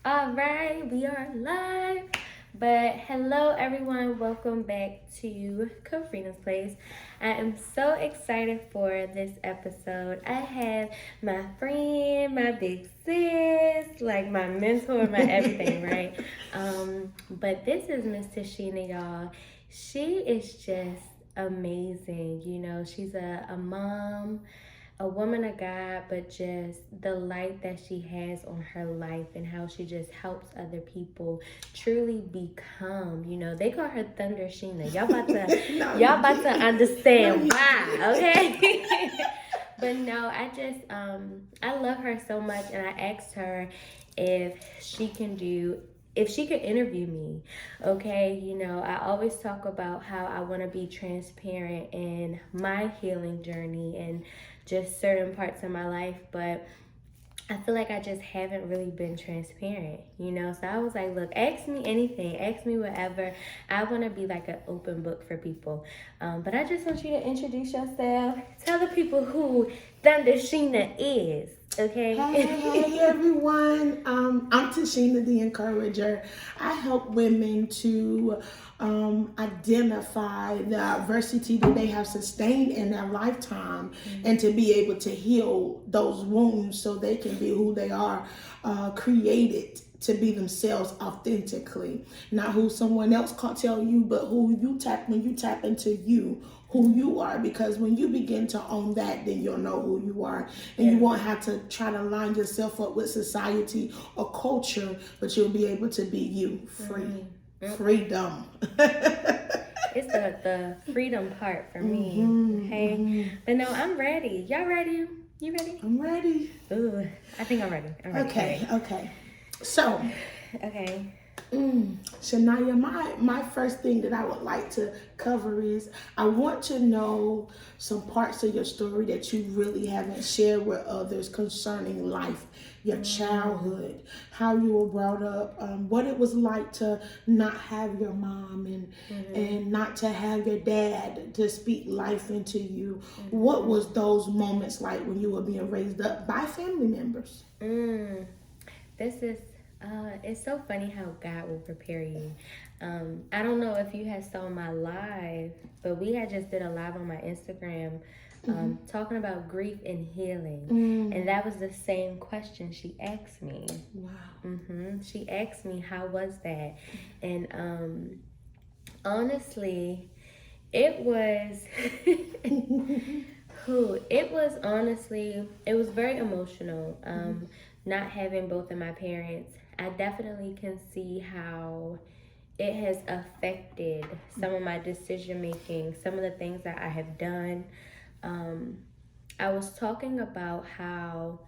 All right, we are live. But hello, everyone. Welcome back to Karina's Place. I am so excited for this episode. I have my friend, my big sis, like my mentor, my everything, right? But this is Miss Tashena, y'all. She is just amazing. She's a mom, a woman of God, but just the light that she has on her life and how she just helps other people truly become. They call her Thunder Sheena. Y'all about to understand why, okay? But no, I love her so much, and I asked her if she can do if she could interview me. Okay, I always talk about how I want to be transparent in my healing journey and just certain parts of my life, but I feel like I just haven't really been transparent. So I was like, look, ask me anything, ask me whatever. I want to be like an open book for people. But I just want you to introduce yourself. Tell the people who Thunder Sheena is. Okay. Hey everyone. I'm Tashena the Encourager. I help women to identify the adversity that they have sustained in their lifetime and to be able to heal those wounds so they can be who they are created to be themselves authentically, not who someone else can't tell you, but who you tap when you tap into you, who you are. Because when you begin to own that, then you'll know who you are, and you won't have to try to line yourself up with society or culture, but you'll be able to be you, free. Freedom. It's the freedom part for me. Okay. But no, I'm ready. Y'all ready? You ready? I'm ready. Ooh, I think I'm ready. Okay. So, okay. Shania, my first thing that I would like to cover is I want to know some parts of your story that you really haven't shared with others concerning life, your childhood, how you were brought up, what it was like to not have your mom and not to have your dad to speak life into you. What was those moments like when you were being raised up by family members? This is it's so funny how God will prepare you. I don't know if you had saw my live, but we had just did a live on my Instagram talking about grief and healing. And that was the same question she asked me. Wow. She asked me, how was that? And honestly, it was it was very emotional. Not having both of my parents, I definitely can see how it has affected some of my decision making, some of the things that I have done. I was talking about how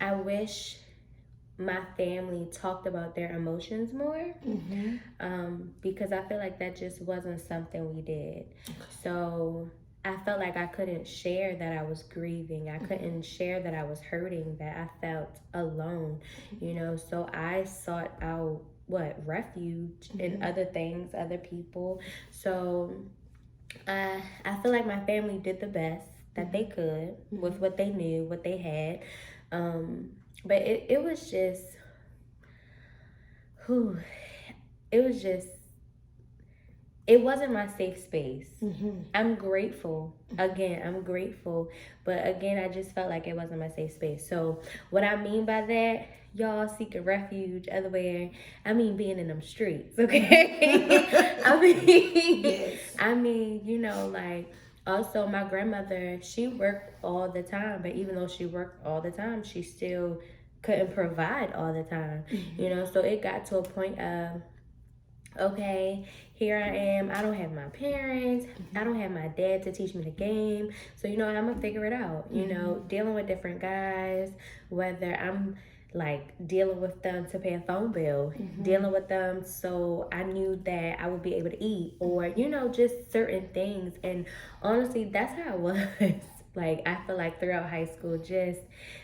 I wish my family talked about their emotions more, because I feel like that just wasn't something we did. So I felt like I couldn't share that I was grieving. I couldn't share that I was hurting, that I felt alone, So I sought out refuge in other things, other people. So I feel like my family did the best that they could with what they knew, what they had. But it was just, whew, it was just, it wasn't my safe space. I'm grateful. Again, I'm grateful. But again, I just felt like it wasn't my safe space. So what I mean by that, y'all seeking refuge elsewhere, I mean being in them streets, okay? I mean, like, also my grandmother, she worked all the time, but even though she worked all the time, she still couldn't provide all the time, So it got to a point of, okay, here I am. I don't have my parents. I don't have my dad to teach me the game. So, I'm going to figure it out. Dealing with different guys, whether I'm like dealing with them to pay a phone bill, dealing with them so I knew that I would be able to eat, or, just certain things. And honestly, that's how it was. Like, I feel like throughout high school, just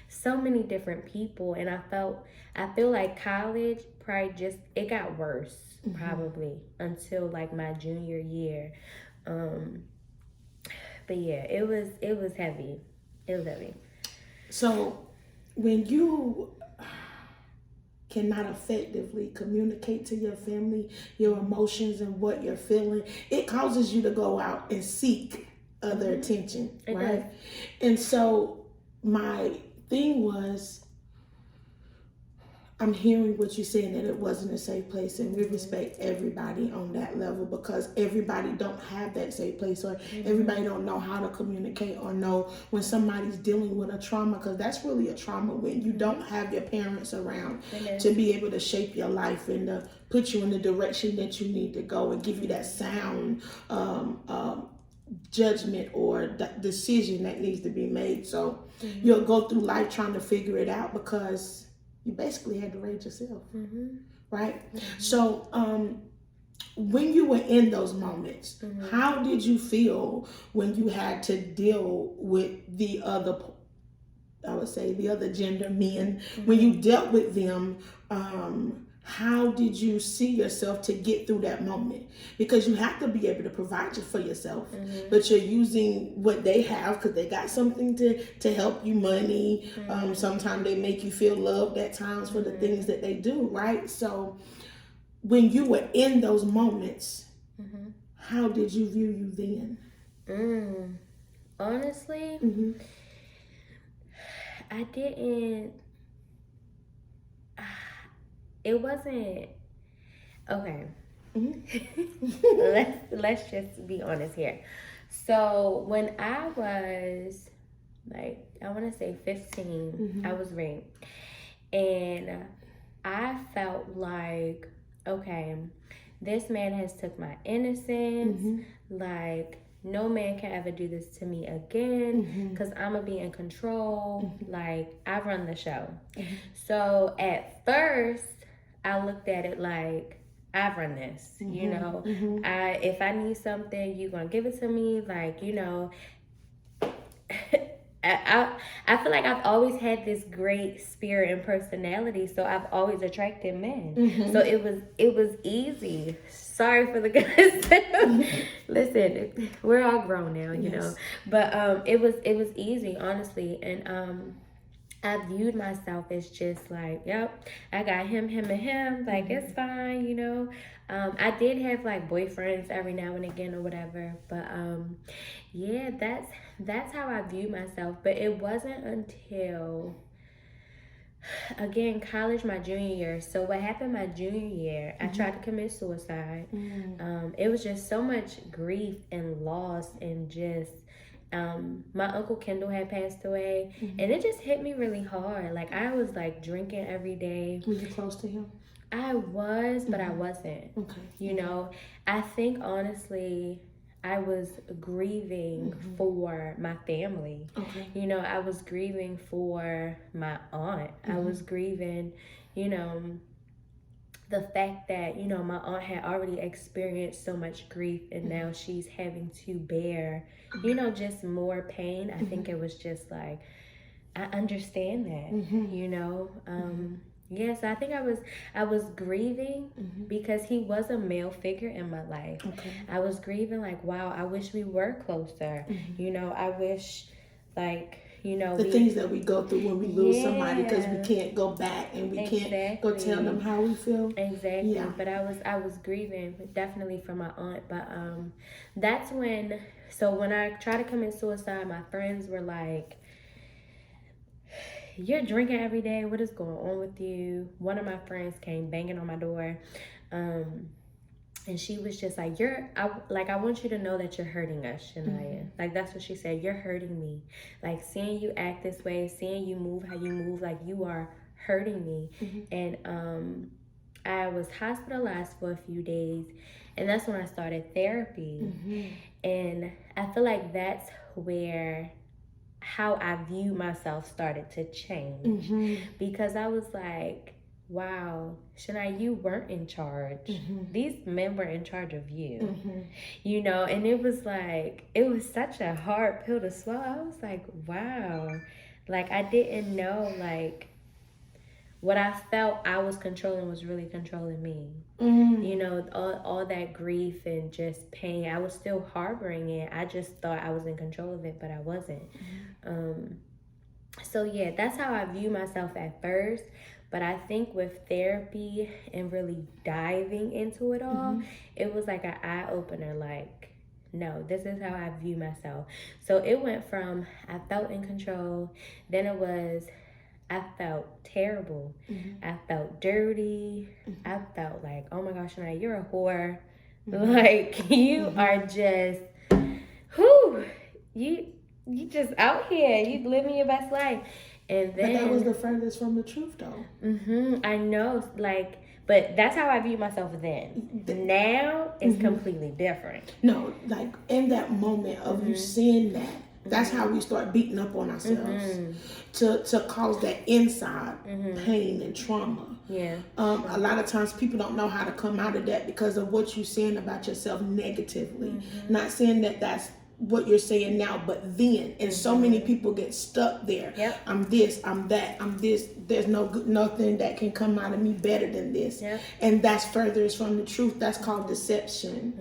so many different people. And I feel like college probably just, it got worse probably until like my junior year. But yeah, it was heavy. It was heavy. So when you cannot effectively communicate to your family your emotions and what you're feeling, it causes you to go out and seek other attention, right? And so my thing was, I'm hearing what you're saying, that it wasn't a safe place, and we respect everybody on that level, because everybody don't have that safe place, or everybody don't know how to communicate, or know when somebody's dealing with a trauma, because that's really a trauma when you don't have your parents around to be able to shape your life and to put you in the direction that you need to go and give you that sound judgment or decision that needs to be made. So you'll go through life trying to figure it out, because you basically had to raise yourself, right? So when you were in those moments, how did you feel when you had to deal with the other, I would say the other gender, men, when you dealt with them? How did you see yourself to get through that moment? Because you have to be able to provide for yourself, but you're using what they have because they got something to help you, money. Sometimes they make you feel loved at times for the things that they do, right? So when you were in those moments, how did you view you then? Honestly, I didn't. It wasn't okay. let's just be honest here. So when I was like, I want to say 15, I was raped, and I felt like, okay, this man has took my innocence. Like, no man can ever do this to me again, because I'm gonna be in control. Like, I run the show. So at first I looked at it like, I run this, you know. If I need something, you're gonna give it to me, like, you know. I feel like I've always had this great spirit and personality, so I've always attracted men. So it was easy. Sorry for the guys. Listen, we're all grown now, you know. But it was easy, honestly, and I viewed myself as just like, yep, I got him, and him. Like, it's fine, you know. I did have like boyfriends every now and again or whatever, but yeah, that's how I view myself. But it wasn't until, again, college, my junior year. So what happened my junior year, I tried to commit suicide. It was just so much grief and loss, and just my uncle Kendall had passed away, and it just hit me really hard. Like, I was like drinking every day. Were you close to him? I was, but I wasn't. You know, I think honestly, I was grieving for my family. You know, I was grieving for my aunt. I was grieving, you know, the fact that, you know, my aunt had already experienced so much grief, and now she's having to bear, you know, just more pain. I think it was just like, I understand that, you know. Yeah, so I think I was grieving because he was a male figure in my life. I was grieving like, wow, I wish we were closer. You know, I wish, like, you know, the things that we go through when we lose somebody, because we can't go back and we can't go tell them how we feel. But I was grieving definitely for my aunt. But that's when, so when I tried to commit suicide, my friends were like, you're drinking every day, what is going on with you? One of my friends came banging on my door, and she was just like, I want you to know that you're hurting us, Shania. Like, that's what she said. You're hurting me. Like, seeing you act this way, seeing you move how you move, like, you are hurting me. And I was hospitalized for a few days, and that's when I started therapy. And I feel like that's where how I view myself started to change, because I was like, wow, Shania, you weren't in charge. These men were in charge of you, you know. And it was like, it was such a hard pill to swallow. I was like, wow, like, I didn't know, like, what I felt I was controlling was really controlling me. You know, all that grief and just pain, I was still harboring it. I just thought I was in control of it, but I wasn't. So yeah, that's how I view myself at first. But I think with therapy and really diving into it all, it was like an eye opener. Like, no, this is how I view myself. So it went from I felt in control, then it was I felt terrible, I felt dirty, I felt like, oh my gosh, Shania, you're a whore. Like, you are just, whew, you just out here, you living your best life. And then, but that was the furthest from the truth, though. I know, like, but that's how I view myself then. Now it's completely different. No, like in that moment of you seeing that, that's how we start beating up on ourselves to cause that inside pain and trauma. Yeah. A lot of times people don't know how to come out of that because of what you're saying about yourself negatively. Not saying that that's what you're saying now, but then, and so many people get stuck there. Yep. I'm this, I'm that, I'm this. There's nothing that can come out of me better than this. Yep. And that's furthest from the truth. That's called deception.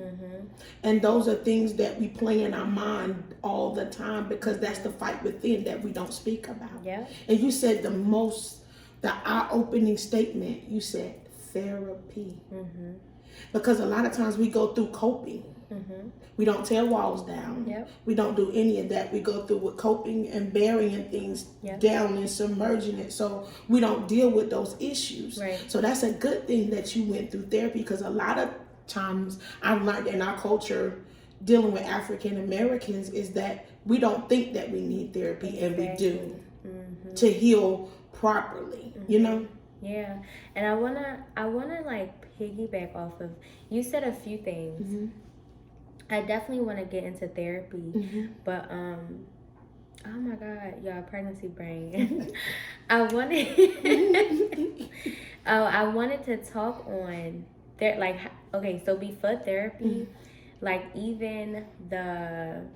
And those are things that we play in our mind all the time because that's the fight within that we don't speak about. Yeah. And you said the eye-opening statement, you said therapy. Because a lot of times we go through coping. We don't tear walls down. Yep. We don't do any of that. We go through with coping and burying things down and submerging it so we don't deal with those issues. Right. So that's a good thing that you went through therapy because a lot of times I've learned in our culture dealing with African Americans is that we don't think that we need therapy and we do to heal properly, you know? Yeah. And I wanna like piggyback off of, you said a few things. I definitely want to get into therapy, but oh my God, y'all, pregnancy brain. I wanted to talk on there, like, okay, so before therapy, like even the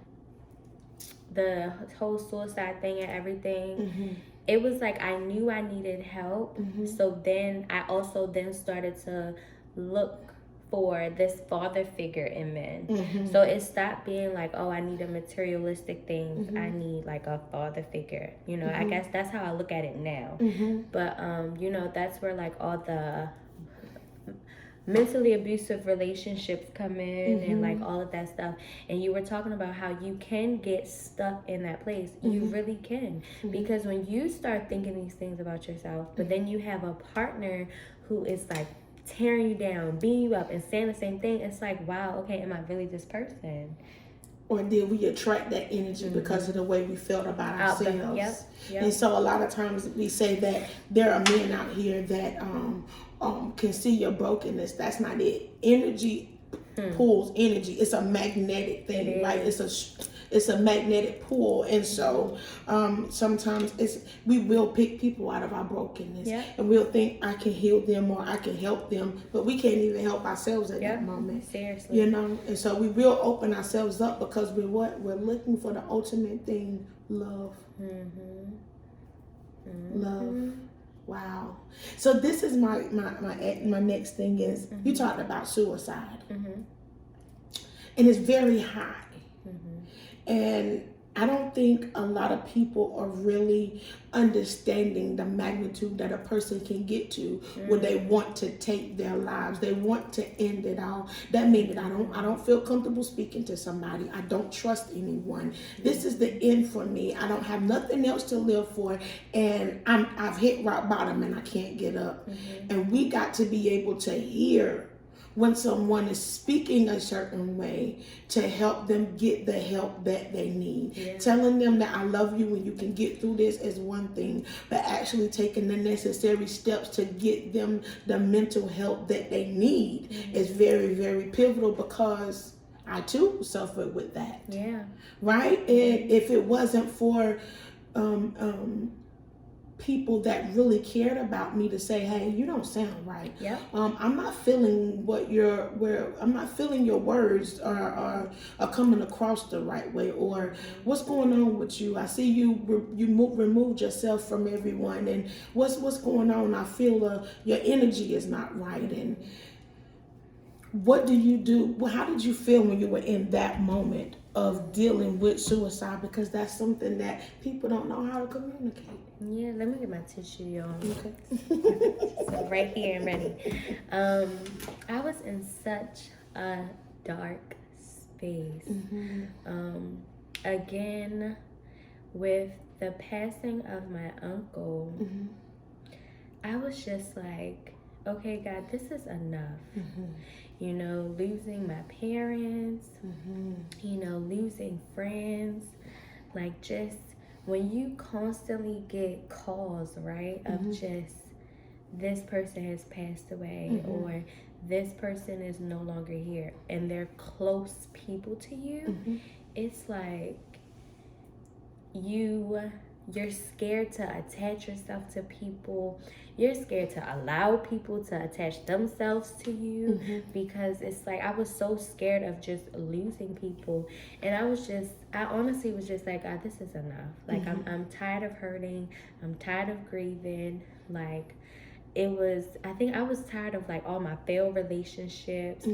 whole suicide thing and everything, it was like I knew I needed help. So then I also then started to look for this father figure in men. So it stopped being like, oh, I need a materialistic things. I need like a father figure. You know, I guess that's how I look at it now. But you know, that's where like all the mentally abusive relationships come in and like all of that stuff. And you were talking about how you can get stuck in that place. You really can. Because when you start thinking these things about yourself, but then you have a partner who is like tearing you down, beating you up, and saying the same thing, it's like, wow, okay, am I really this person? Or did we attract that energy because of the way we felt about ourselves? Yep. And so a lot of times we say that there are men out here that can see your brokenness. That's not it. Energy pulls energy. It's a magnetic thing, right? It's a magnetic pull, and so sometimes we will pick people out of our brokenness, and we'll think I can heal them or I can help them, but we can't even help ourselves at that moment. Seriously, you know. And so we will open ourselves up because we're looking for the ultimate thing, love. Love. Wow. So this is my next thing is you talked about suicide, and it's very high. And I don't think a lot of people are really understanding the magnitude that a person can get to when they want to take their lives. They want to end it all. That means that I don't feel comfortable speaking to somebody. I don't trust anyone. This is the end for me. I don't have nothing else to live for, and I've hit rock bottom and I can't get up. And we got to be able to hear when someone is speaking a certain way to help them get the help that they need. Telling them that I love you and you can get through this is one thing, but actually taking the necessary steps to get them the mental help that they need is very, very pivotal, because I too suffered with that. Right? And if it wasn't for people that really cared about me to say, hey, you don't sound right. I'm not feeling I'm not feeling your words are coming across the right way, or what's going on with you? I see you removed yourself from everyone, and what's going on? I feel your energy is not right. And what do you do? Well, how did you feel when you were in that moment of dealing with suicide, because that's something that people don't know how to communicate. Yeah, let me get my tissue, y'all. Okay. So right here and ready. I was in such a dark space. Again, with the passing of my uncle, I was just like, okay, God, this is enough. You know, losing my parents, you know, losing friends, like just when you constantly get calls, right, of just this person has passed away or this person is no longer here, and they're close people to you, it's like you're scared to attach yourself to people. You're scared to allow people to attach themselves to you, because it's like I was so scared of just losing people, and I honestly was just like, God, this is enough. Like I'm tired of hurting. I'm tired of grieving. Like I think I was tired of like all my failed relationships.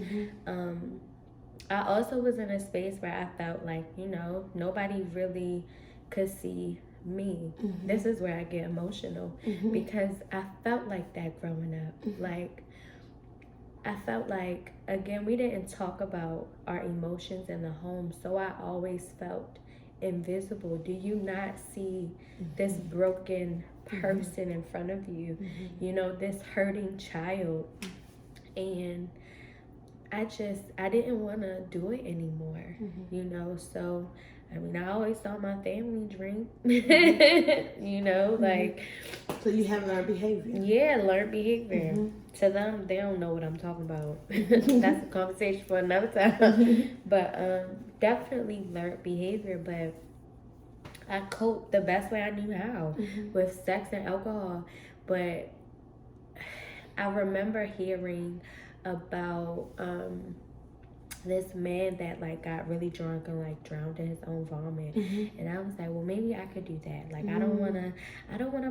I also was in a space where I felt like, you know, nobody really could see me. This is where I get emotional, because I felt like that growing up. Like I felt like, again, we didn't talk about our emotions in the home, so I always felt invisible. Do you not see this broken person in front of you? You know, this hurting child. And I didn't want to do it anymore, you know. So, I mean, I always saw my family drink, you know, like. So you have learned behavior. Yeah, learned behavior. To them, they don't know what I'm talking about. That's a conversation for another time. But definitely learned behavior, but I coped the best way I knew how with sex and alcohol. But I remember hearing about this man that like got really drunk and like drowned in his own vomit, and I was like, well, maybe I could do that. Like I don't wanna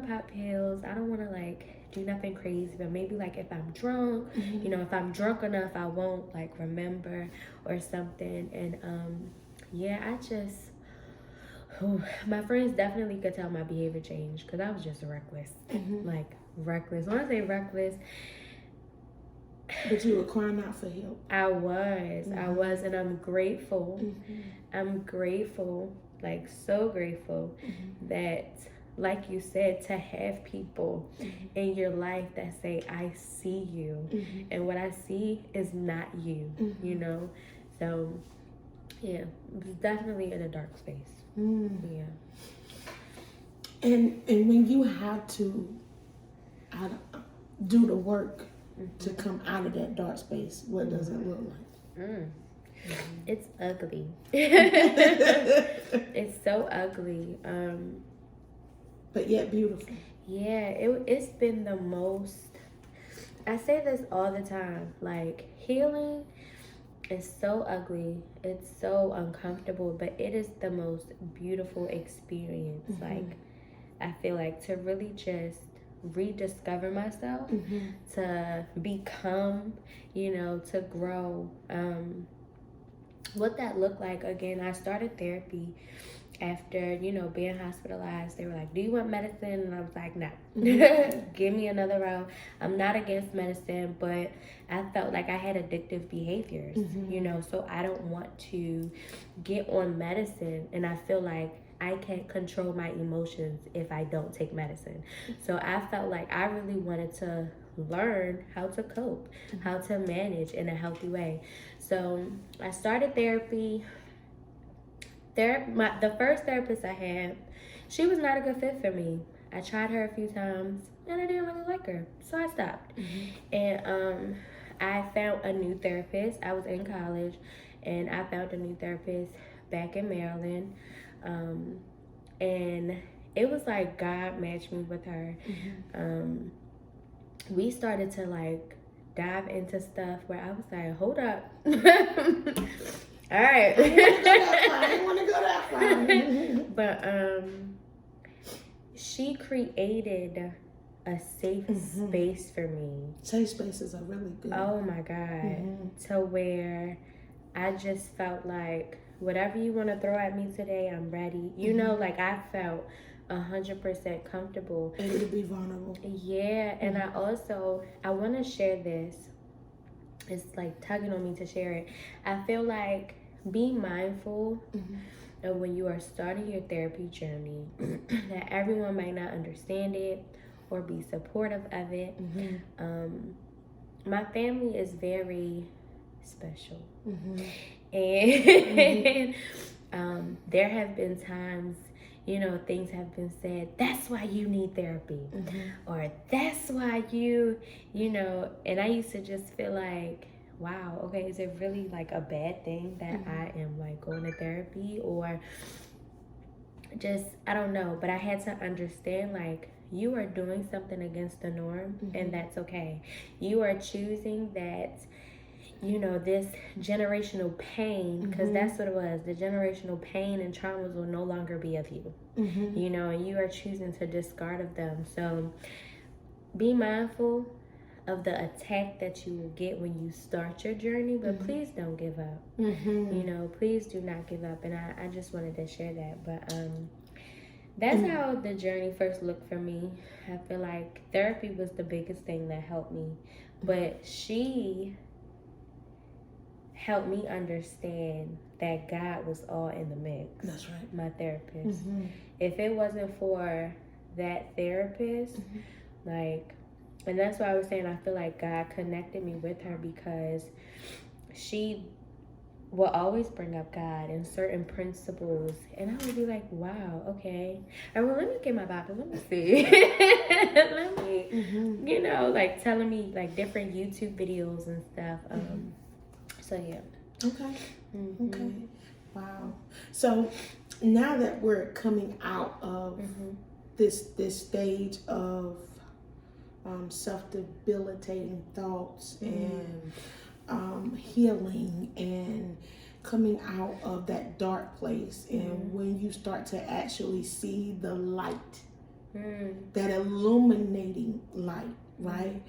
pop pills. I don't wanna like do nothing crazy, but maybe like if I'm drunk, you know, if I'm drunk enough, I won't like remember or something. And yeah, my friends definitely could tell my behavior changed, because I was just reckless. Like reckless. When I say reckless, but you were crying out for help. I was, and I'm grateful. I'm grateful, like so grateful that, like you said, to have people in your life that say, I see you, and what I see is not you, you know? So, yeah, it was definitely in a dark space. Yeah. And when you have to do the work to come out of that dark space, what does it look like? It's ugly. It's so ugly. But yet beautiful. Yeah, it's been the most. I say this all the time. Like, healing is so ugly. It's so uncomfortable, but it is the most beautiful experience. Like, I feel like to really just rediscover myself, to become, you know, to grow. What that looked like, again, I started therapy after, you know, being hospitalized. They were like, do you want medicine? And I was like, no. Give me another route. I'm not against medicine, but I felt like I had addictive behaviors, you know, so I don't want to get on medicine. And I feel like I can't control my emotions if I don't take medicine. So I felt like I really wanted to learn how to cope, how to manage in a healthy way. So I started therapy. The first therapist I had, she was not a good fit for me. I tried her a few times and I didn't really like her, so I stopped. And I found a new therapist. I was in college, and I found a new therapist back in Maryland. And it was like God matched me with her. We started to like dive into stuff where I was like, hold up. All right. I didn't want to go that far. But she created a safe space for me. Safe spaces are really good. Oh my God. To where I just felt like whatever you want to throw at me today, I'm ready. You know, like I felt 100% comfortable. And to be vulnerable. Yeah, and I want to share this. It's like tugging on me to share it. I feel like be mindful of when you are starting your therapy journey that everyone might not understand it or be supportive of it. My family is very special. And there have been times, you know, things have been said, that's why you need therapy. Or that's why you know, and I used to just feel like, wow, okay, is it really like a bad thing that I am like going to therapy? Or just, I don't know, but I had to understand like, you are doing something against the norm, and that's okay. You are choosing that, you know, this generational pain, because that's what it was. The generational pain and traumas will no longer be of you, you know, and you are choosing to discard of them. So be mindful of the attack that you will get when you start your journey, but please don't give up. You know, please do not give up. And I just wanted to share that. But that's how the journey first looked for me. I feel like therapy was the biggest thing that helped me, but she helped me understand that God was all in the mix. That's right. My therapist. If it wasn't for that therapist, like, and that's why I was saying I feel like God connected me with her, because she will always bring up God and certain principles, and I would be like, wow, okay. And well, let me get my Bible, let me see. Let me, you know, like telling me like different YouTube videos and stuff. So yeah. Okay. Okay. Wow. So now that we're coming out of this stage of self-debilitating thoughts and healing and coming out of that dark place, and when you start to actually see the light, that illuminating light, right?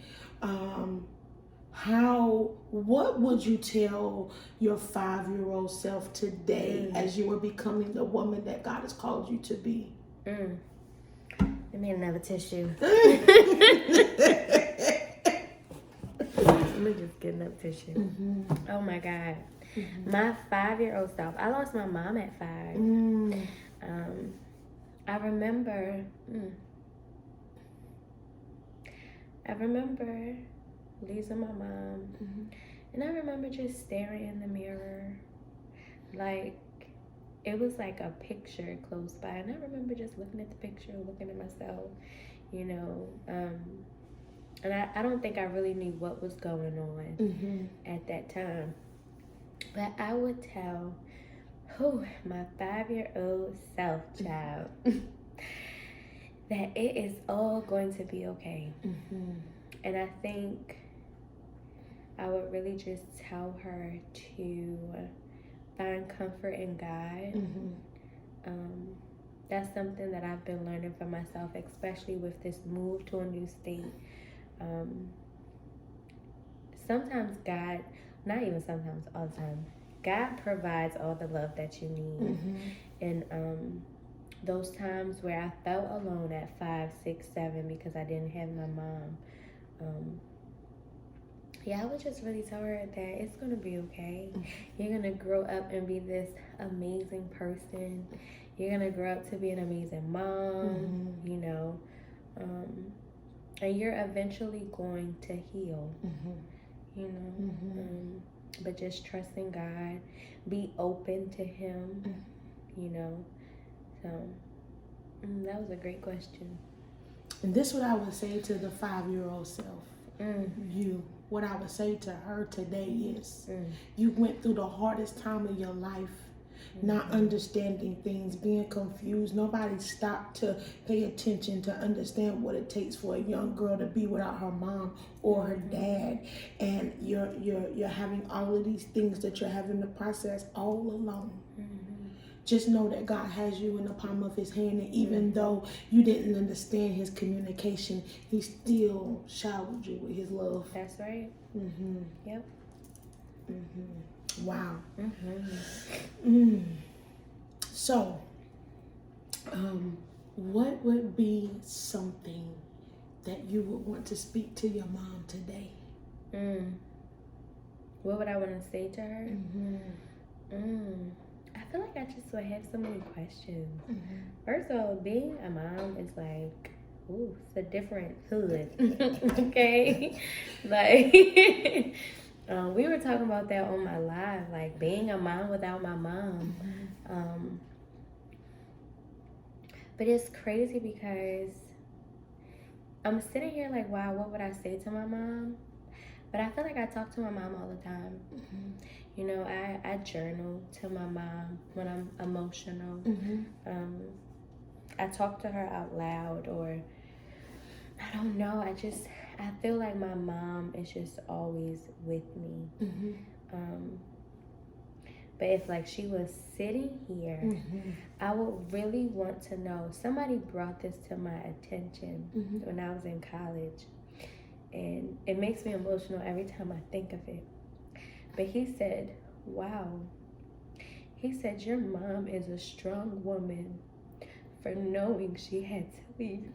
What would you tell your 5-year-old self today as you were becoming the woman that God has called you to be? Give me another tissue. Let me just get another tissue. Oh my God. My 5-year-old self. I lost my mom at 5. I remember losing my mom. And I remember just staring in the mirror. Like, it was like a picture close by. And I remember just looking at the picture, looking at myself, you know. And I don't think I really knew what was going on at that time. But I would tell my 5-year-old self, child, that it is all going to be okay. And I think I would really just tell her to find comfort in God. That's something that I've been learning for myself, especially with this move to a new state. Sometimes God, not even sometimes, all the time, God provides all the love that you need. And those times where I felt alone at 5, 6, 7 because I didn't have my mom, I would just really tell her that it's going to be okay. You're going to grow up and be this amazing person. You're going to grow up to be an amazing mom, you know. And you're eventually going to heal, you know. But just trust in God. Be open to Him, you know. So, that was a great question. And this is what I would say to the 5-year-old self. What I would say to her today is, you went through the hardest time of your life, not understanding things, being confused. Nobody stopped to pay attention to understand what it takes for a young girl to be without her mom or her dad. And you're having all of these things that you're having to process all alone. Just know that God has you in the palm of His hand, and even though you didn't understand His communication, He still showered you with His love. That's right. Yep. Wow. Mm-hmm. So, what would be something that you would want to speak to your mom today? What would I want to say to her? Mm-hmm. I feel like I just would have so many questions. Mm-hmm. First of all, being a mom is like, ooh, it's a different hood. Okay? Like, we were talking about that on my live, like being a mom without my mom. But it's crazy because I'm sitting here like, wow, what would I say to my mom? But I feel like I talk to my mom all the time. You know, I journal to my mom when I'm emotional. I talk to her out loud, or I don't know. I feel like my mom is just always with me. But if like she was sitting here, I would really want to know. Somebody brought this to my attention when I was in college, and it makes me emotional every time I think of it. But he said, wow. He said, your mom is a strong woman for knowing she had to leave.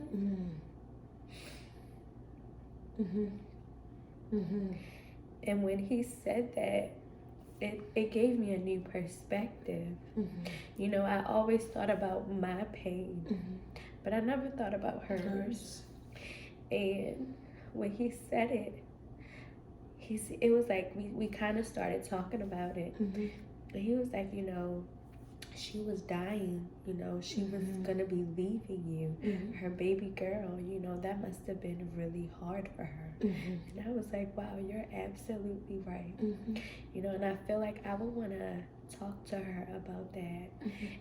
And when he said that, it gave me a new perspective. You know, I always thought about my pain, but I never thought about hers. And when he said it, it was like we kind of started talking about it. But he was like, you know, she was dying, you know, she was gonna be leaving you, her baby girl, you know, that must have been really hard for her. And I was like, wow, you're absolutely right. You know, and I feel like I would want to talk to her about that.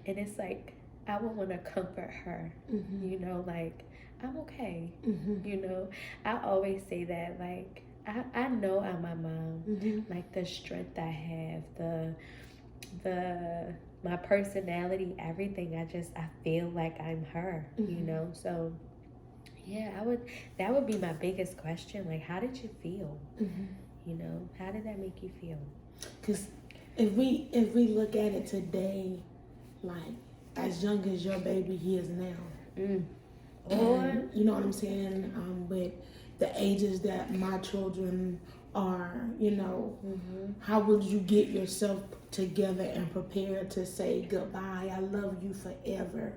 And it's like, I would want to comfort her, you know, like, I'm okay. You know, I always say that, like, I know I'm my mom, like the strength I have, my personality, everything. I feel like I'm her, you know. So yeah, that would be my biggest question. Like, how did you feel? You know, how did that make you feel? Because if we look at it today, like as young as your baby he is now, and you know what I'm saying, with the ages that my children are, you know, how would you get yourself together and prepare to say goodbye, I love you forever,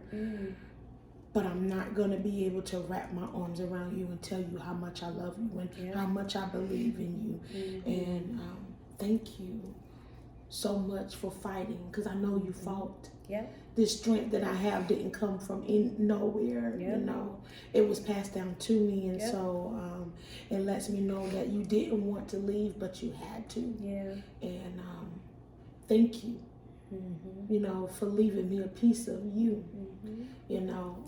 but I'm not going to be able to wrap my arms around you and tell you how much I love you and how much I believe in you. And thank you so much for fighting, because I know you fought. This strength that I have didn't come from nowhere. You know, it was passed down to me, and so it lets me know that you didn't want to leave, but you had to. And thank you. You know, for leaving me a piece of you. You know,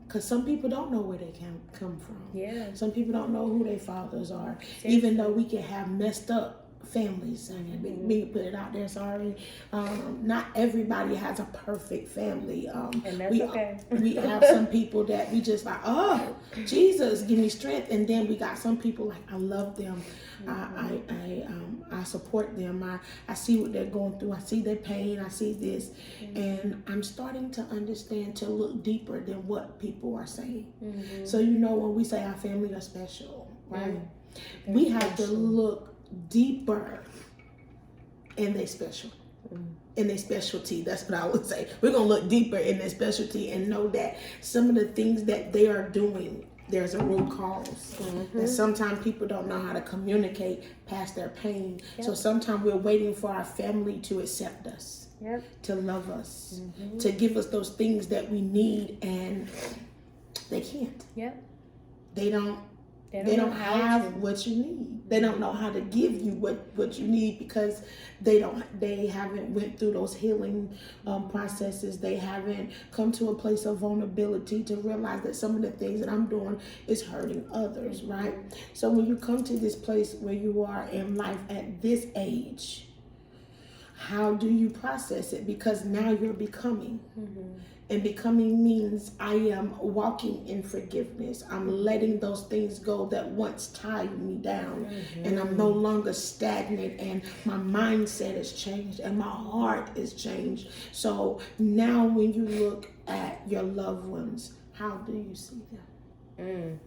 because some people don't know where they come from. Some people don't know who their fathers are. Even though we can have messed up families, we put it out there, sorry. Not everybody has a perfect family. And that's okay. We have some people that we just like, oh, Jesus, give me strength. And then we got some people like, I love them. I support them. I see what they're going through. I see their pain. I see this. And I'm starting to understand, to look deeper than what people are saying. So, you know, when we say our family are special, right? We have to look deeper in their special, in their specialty. That's what I would say. We're going to look deeper in their specialty and know that some of the things that they are doing, there's a root cause. And sometimes people don't know how to communicate past their pain. So sometimes we're waiting for our family to accept us, to love us, to give us those things that we need, and they can't. They don't have what you need. They don't know how to give you what you need, because they haven't went through those healing processes. They haven't come to a place of vulnerability to realize that some of the things that I'm doing is hurting others, right? So when you come to this place where you are in life at this age, how do you process it? Because now you're becoming. And becoming means I am walking in forgiveness. I'm letting those things go that once tied me down. And I'm no longer stagnant, and my mindset has changed and my heart is changed. So now when you look at your loved ones, how do you see them?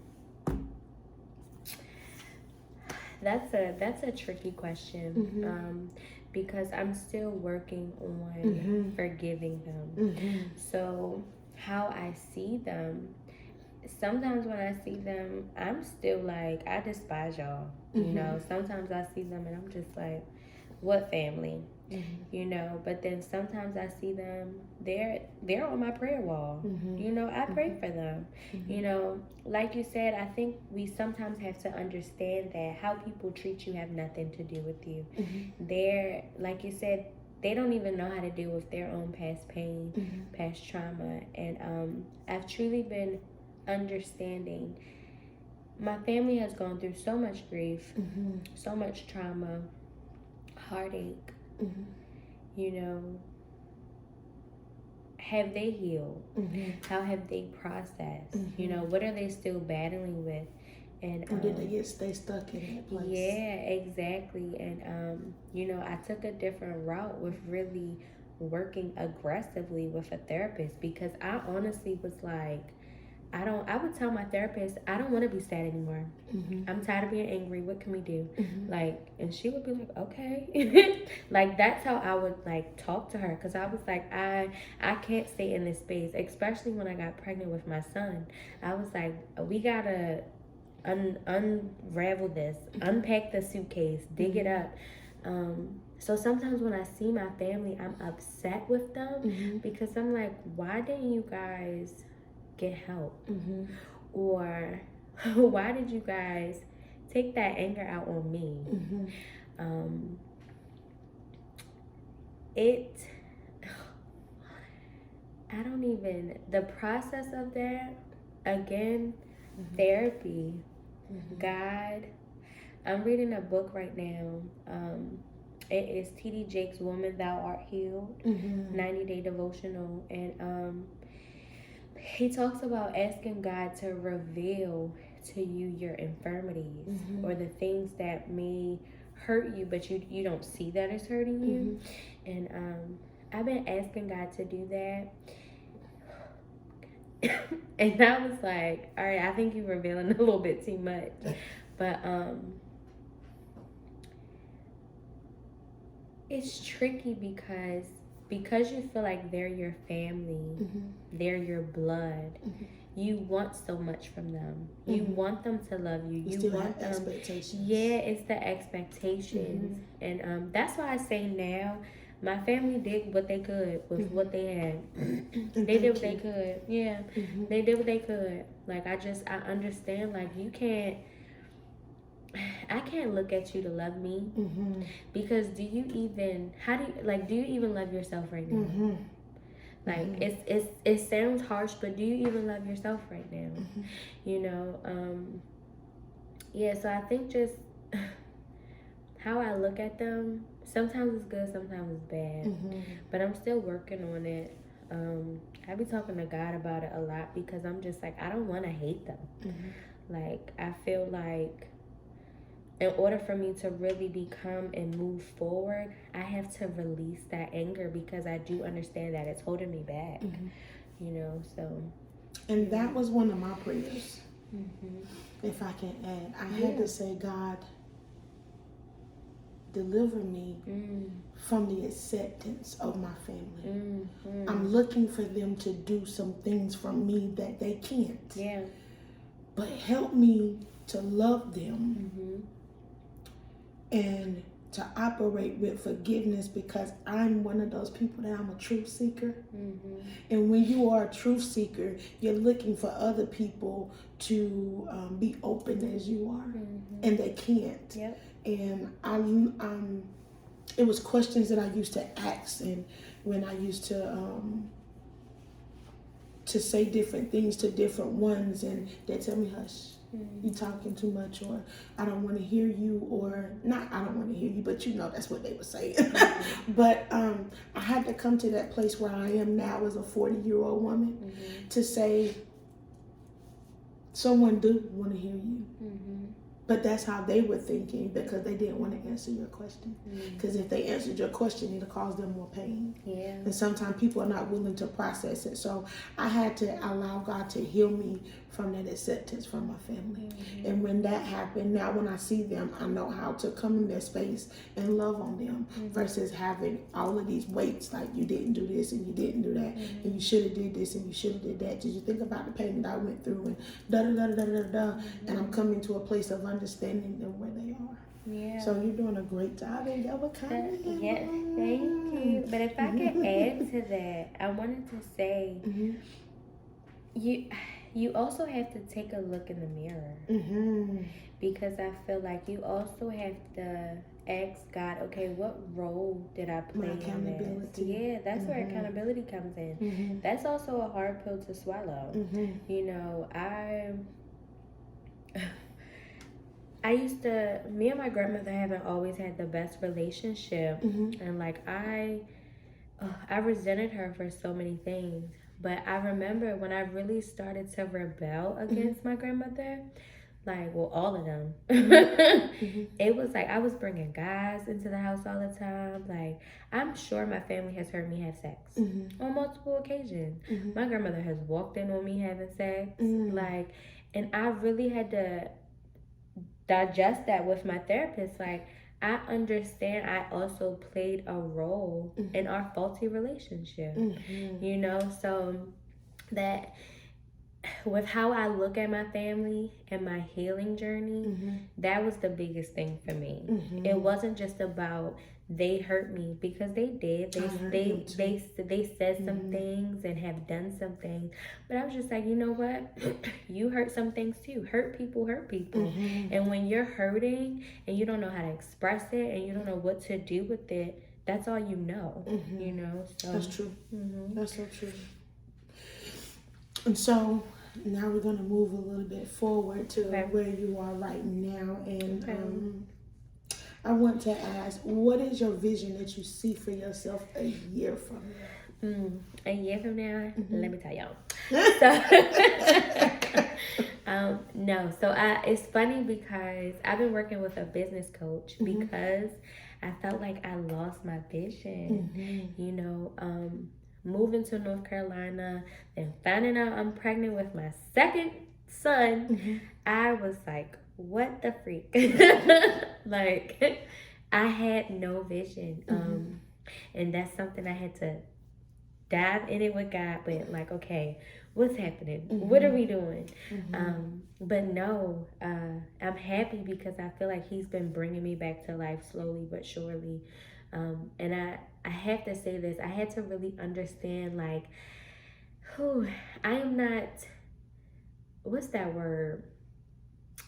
That's a tricky question. Because I'm still working on forgiving them. So how I see them, sometimes when I see them, I'm still like, I despise y'all. You know, sometimes I see them and I'm just like, what family? You know, but then sometimes I see them, they're on my prayer wall. You know, I pray for them. You know, like you said, I think we sometimes have to understand that how people treat you have nothing to do with you. They're, like you said, they don't even know how to deal with their own past pain, past trauma. And I've truly been understanding. My family has gone through so much grief, so much trauma, heartache. You know, have they healed? How have they processed? You know, what are they still battling with? And did they stay stuck in that place? Yeah, exactly. And you know, I took a different route with really working aggressively with a therapist, because I honestly was like, I would tell my therapist, I don't want to be sad anymore. I'm tired of being angry. What can we do? Like, and she would be like, okay. Like, that's how I would like talk to her. Cause I was like, I can't stay in this space, especially when I got pregnant with my son. I was like, we gotta unravel this, unpack the suitcase, dig it up. So sometimes when I see my family, I'm upset with them because I'm like, why didn't you guys get help? Or why did you guys take that anger out on me? I don't even, the process of that, again, therapy, God. I'm reading a book right now. It is T.D. Jakes' Woman, Thou Art Healed, 90-day devotional. And he talks about asking God to reveal to you your infirmities or the things that may hurt you, but you don't see that it's hurting you. And I've been asking God to do that. And I was like, all right, I think you're revealing a little bit too much. But it's tricky because you feel like they're your family, they're your blood. You want so much from them. You want them to love you. You still want have them. Expectations. Yeah, it's the expectations. And that's why I say now, my family did what they could with what they had. They did what they could. Yeah, they did what they could. Like, I understand, like, I can't look at you to love me, because do you even love yourself right now? Like, it sounds harsh, but do you even love yourself right now? You know, yeah, so I think just how I look at them, sometimes it's good, sometimes it's bad, but I'm still working on it. I be talking to God about it a lot, because I'm just like, I don't want to hate them. Like, I feel like in order for me to really become and move forward, I have to release that anger, because I do understand that it's holding me back. You know, so. And that was one of my prayers. If I can add, I had to say, God, deliver me from the acceptance of my family. I'm looking for them to do some things from me that they can't. Yeah. But help me to love them and to operate with forgiveness, because I'm one of those people that I'm a truth seeker. And when you are a truth seeker, you're looking for other people to be open as you are, and they can't. And it was questions that I used to ask, and when I used to say different things to different ones, and they tell me hush. You talking too much, or I don't want to hear you, or not I don't want to hear you, but that's what they were saying. But I had to come to that place where I am now as a 40-year-old woman to say, someone do want to hear you. But that's how they were thinking, because they didn't want to answer your question. Because if they answered your question, it'll cause them more pain. Yeah. And sometimes people are not willing to process it. So I had to allow God to heal me from that acceptance from my family. And when that happened, now when I see them, I know how to come in their space and love on them versus having all of these weights, like you didn't do this and you didn't do that and you should have did this and you should have did that. Did you think about the pain that I went through and da-da-da-da-da-da-da. And I'm coming to a place of understanding them where they are. Yeah. So you're doing a great job, and that was kind of yeah, thank you. But if I could add to that, I wanted to say, you also have to take a look in the mirror, because I feel like you also have to ask God, okay, what role did I play in this? Yeah, that's where accountability comes in. That's also a hard pill to swallow. You know, I used to, me and my grandmother haven't always had the best relationship, and like I resented her for so many things. But I remember when I really started to rebel against my grandmother, like, well, all of them, it was like I was bringing guys into the house all the time. Like, I'm sure my family has heard me have sex on multiple occasions. My grandmother has walked in on me having sex, like, and I really had to digest that with my therapist. Like, I understand I also played a role in our faulty relationship, you know, so that with how I look at my family and my healing journey, that was the biggest thing for me. It wasn't just about they hurt me, because they did. They said some things and have done some things, but I was just like, you know what? You hurt some things too. Hurt people. And when you're hurting and you don't know how to express it and you don't know what to do with it, that's all you know. You know. So that's true. That's so true. And so now we're going to move a little bit forward to where you are right now. And I want to ask, what is your vision that you see for yourself a year from now? A year from now, let me tell y'all. So it's funny because I've been working with a business coach because I felt like I lost my vision. You know, moving to North Carolina and finding out I'm pregnant with my second son, I was like, what the freak? Like, I had no vision. And that's something I had to dive in it with God, but like, okay, what's happening? What are we doing? But no, I'm happy because I feel like he's been bringing me back to life slowly but surely. And I have to say this, I had to really understand, like, I am not, what's that word?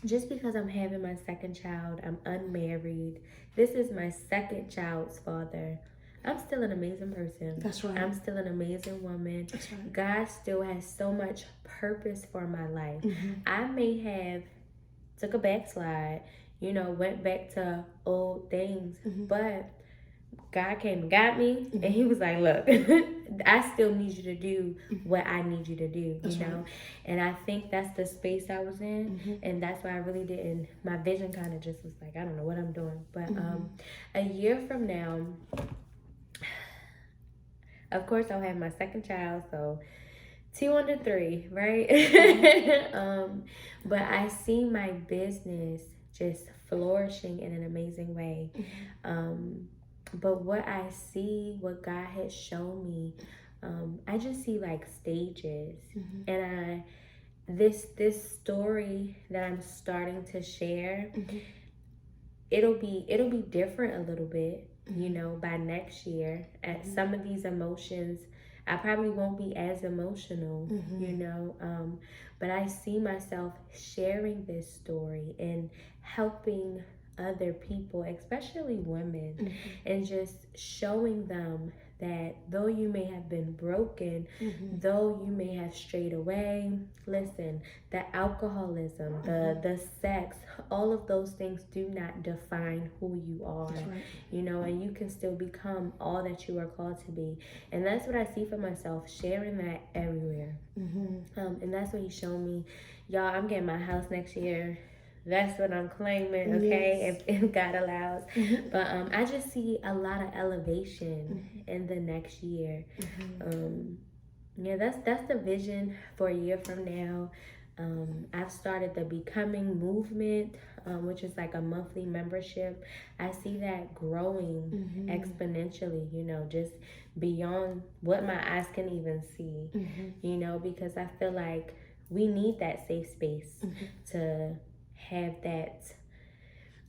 Just because I'm having my second child, I'm unmarried. This is my second child's father. I'm still an amazing person. That's right. I'm still an amazing woman. That's right. God still has so much purpose for my life. I may have took a backslide, you know, went back to old things, but God came and got me, and he was like, look, I still need you to do what I need you to do, you know? Right. And I think that's the space I was in, and that's why I really didn't, my vision kind of just was like, I don't know what I'm doing. But a year from now, of course, I'll have my second child, so 2 under 3, right? But I see my business just flourishing in an amazing way. But what I see, what God has shown me, I just see like stages. And this story that I'm starting to share, it'll be different a little bit, you know, by next year. At some of these emotions, I probably won't be as emotional, you know, but I see myself sharing this story and helping other people, especially women, and just showing them that though you may have been broken, though you may have strayed away, listen, the alcoholism, the sex, all of those things do not define who you are. Right. You know, and you can still become all that you are called to be. And that's what I see for myself, sharing that everywhere. And that's what He showed me. Y'all, I'm getting my house next year. That's what I'm claiming, okay, if God allows. But I just see a lot of elevation in the next year. Yeah, that's the vision for a year from now. I've started the Becoming movement, which is like a monthly membership. I see that growing exponentially, you know, just beyond what my eyes can even see, you know, because I feel like we need that safe space to have that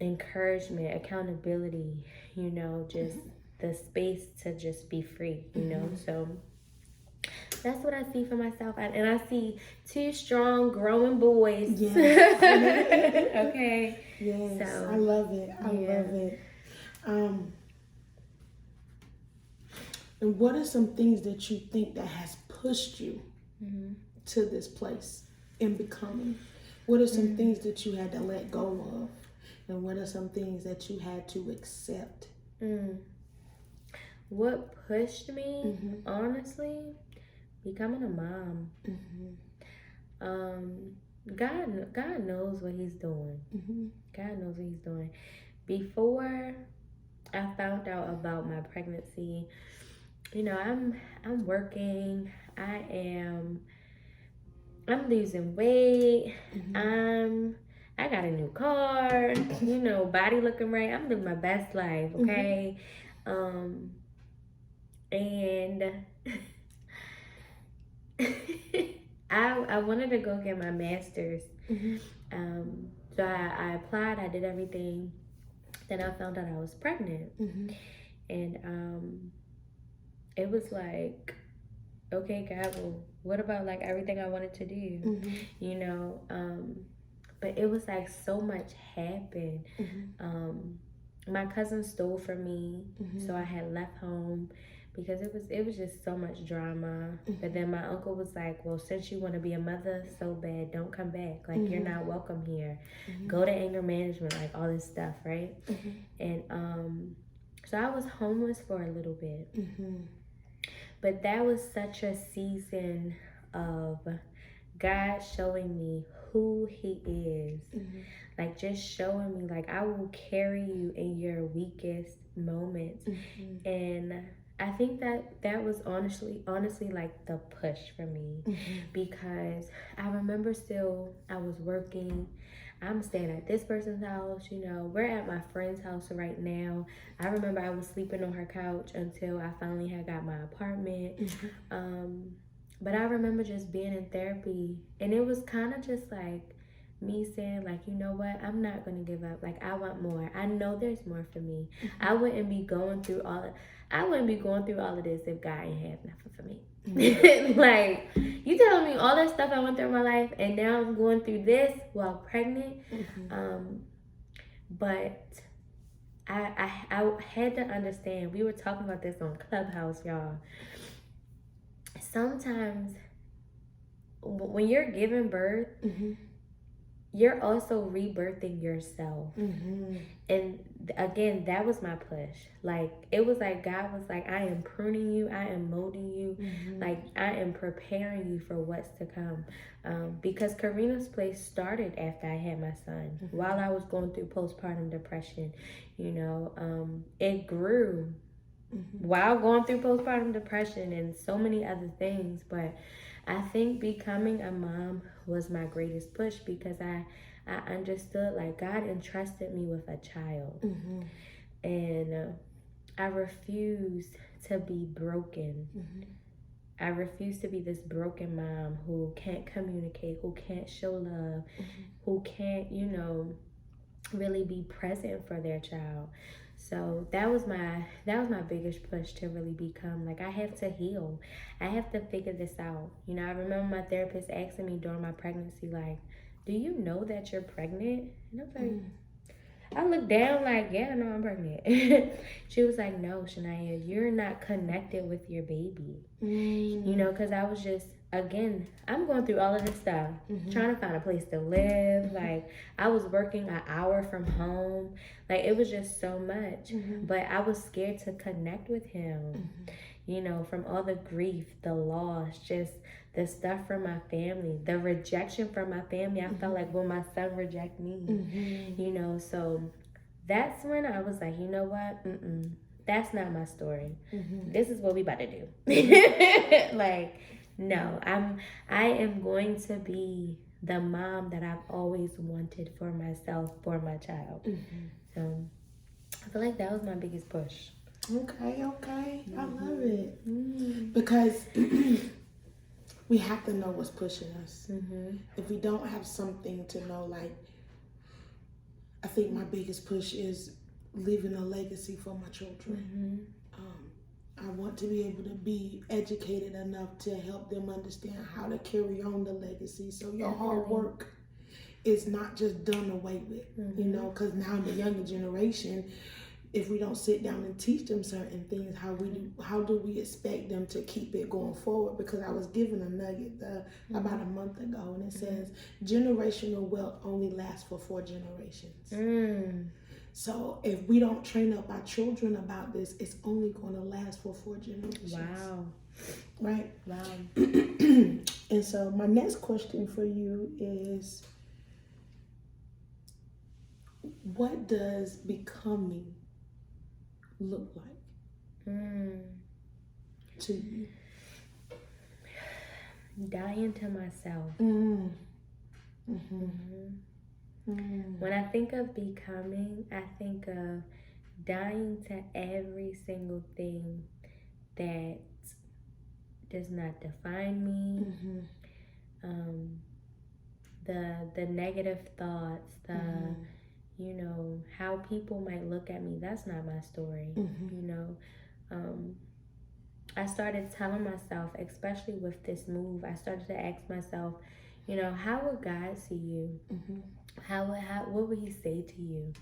encouragement, accountability, you know, just the space to just be free, you know. So that's what I see for myself. And I see two strong, growing boys. Yes. Okay. Yes. So, I love it. I love it. And what are some things that you think that has pushed you to this place in becoming? What are some things that you had to let go of? And what are some things that you had to accept? What pushed me, honestly, becoming a mom. God knows what He's doing. God knows what He's doing. Before I found out about my pregnancy, you know, I'm working. I'm losing weight. I got a new car. You know, body looking right. I'm living my best life. Okay. And I wanted to go get my master's. So I applied. I did everything. Then I found out I was pregnant. And it was like, okay, God, well, what about like everything I wanted to do? You know, but it was like so much happened. My cousin stole from me, so I had left home because it was just so much drama. But then my uncle was like, well, since you want to be a mother so bad, don't come back. Like, you're not welcome here. Go to anger management, like all this stuff, right? And so I was homeless for a little bit. But that was such a season of God showing me who He is. Like, just showing me, like, I will carry you in your weakest moments. And I think that was honestly like the push for me. Because I remember I was working. I'm staying at this person's house, you know. We're at my friend's house right now. I remember I was sleeping on her couch until I finally had got my apartment. But I remember just being in therapy, and it was kind of just like me saying, like, you know what, I'm not going to give up. Like, I want more. I know there's more for me. I wouldn't be going through all of this if God ain't have nothing for me. Like, you telling me all that stuff I went through in my life, and now I'm going through this while pregnant. But I had to understand. We were talking about this on Clubhouse, y'all. Sometimes when you're giving birth, you're also rebirthing yourself. And again, that was my push. Like, it was like God was like, I am pruning you, I am molding you, like, I am preparing you for what's to come. Because Karina's place started after I had my son. While I was going through postpartum depression, you know, it grew while going through postpartum depression and so many other things. But I think becoming a mom was my greatest push, because I understood, like, God entrusted me with a child. And I refused to be broken. I refuse to be this broken mom who can't communicate, who can't show love, who can't, you know, really be present for their child. So that was my biggest push to really become, like, I have to heal. I have to figure this out. You know, I remember my therapist asking me during my pregnancy, like, do you know that you're pregnant? And I was like, I looked down like, yeah, no, I'm pregnant. She was like, no, Shania, you're not connected with your baby. You know, because I was just, again, I'm going through all of this stuff, trying to find a place to live. Like, I was working an hour from home. Like, it was just so much. But I was scared to connect with him, you know, from all the grief, the loss, just the stuff from my family, the rejection from my family. I felt like, will my son reject me? You know, so that's when I was like, you know what? That's not my story. This is what we about to do. Like, no, I am going to be the mom that I've always wanted for myself, for my child. So I feel like that was my biggest push. Okay. I love it. Because we have to know what's pushing us. If we don't have something to know, like, I think my biggest push is leaving a legacy for my children. I want to be able to be educated enough to help them understand how to carry on the legacy. So your hard work is not just done away with, you know, because now in the younger generation, if we don't sit down and teach them certain things, how do we expect them to keep it going forward? Because I was given a nugget about a month ago, and it says generational wealth only lasts for 4 generations. So if we don't train up our children about this, it's only going to last for 4 generations. Wow. Right? Wow. And so my next question for you is, what does becoming look like to you? Dying to myself. When I think of becoming, I think of dying to every single thing that does not define me. The negative thoughts, you know, how people might look at me. That's not my story. You know, I started telling myself, especially with this move, I started to ask myself, you know, how would God see you? What would he say to you?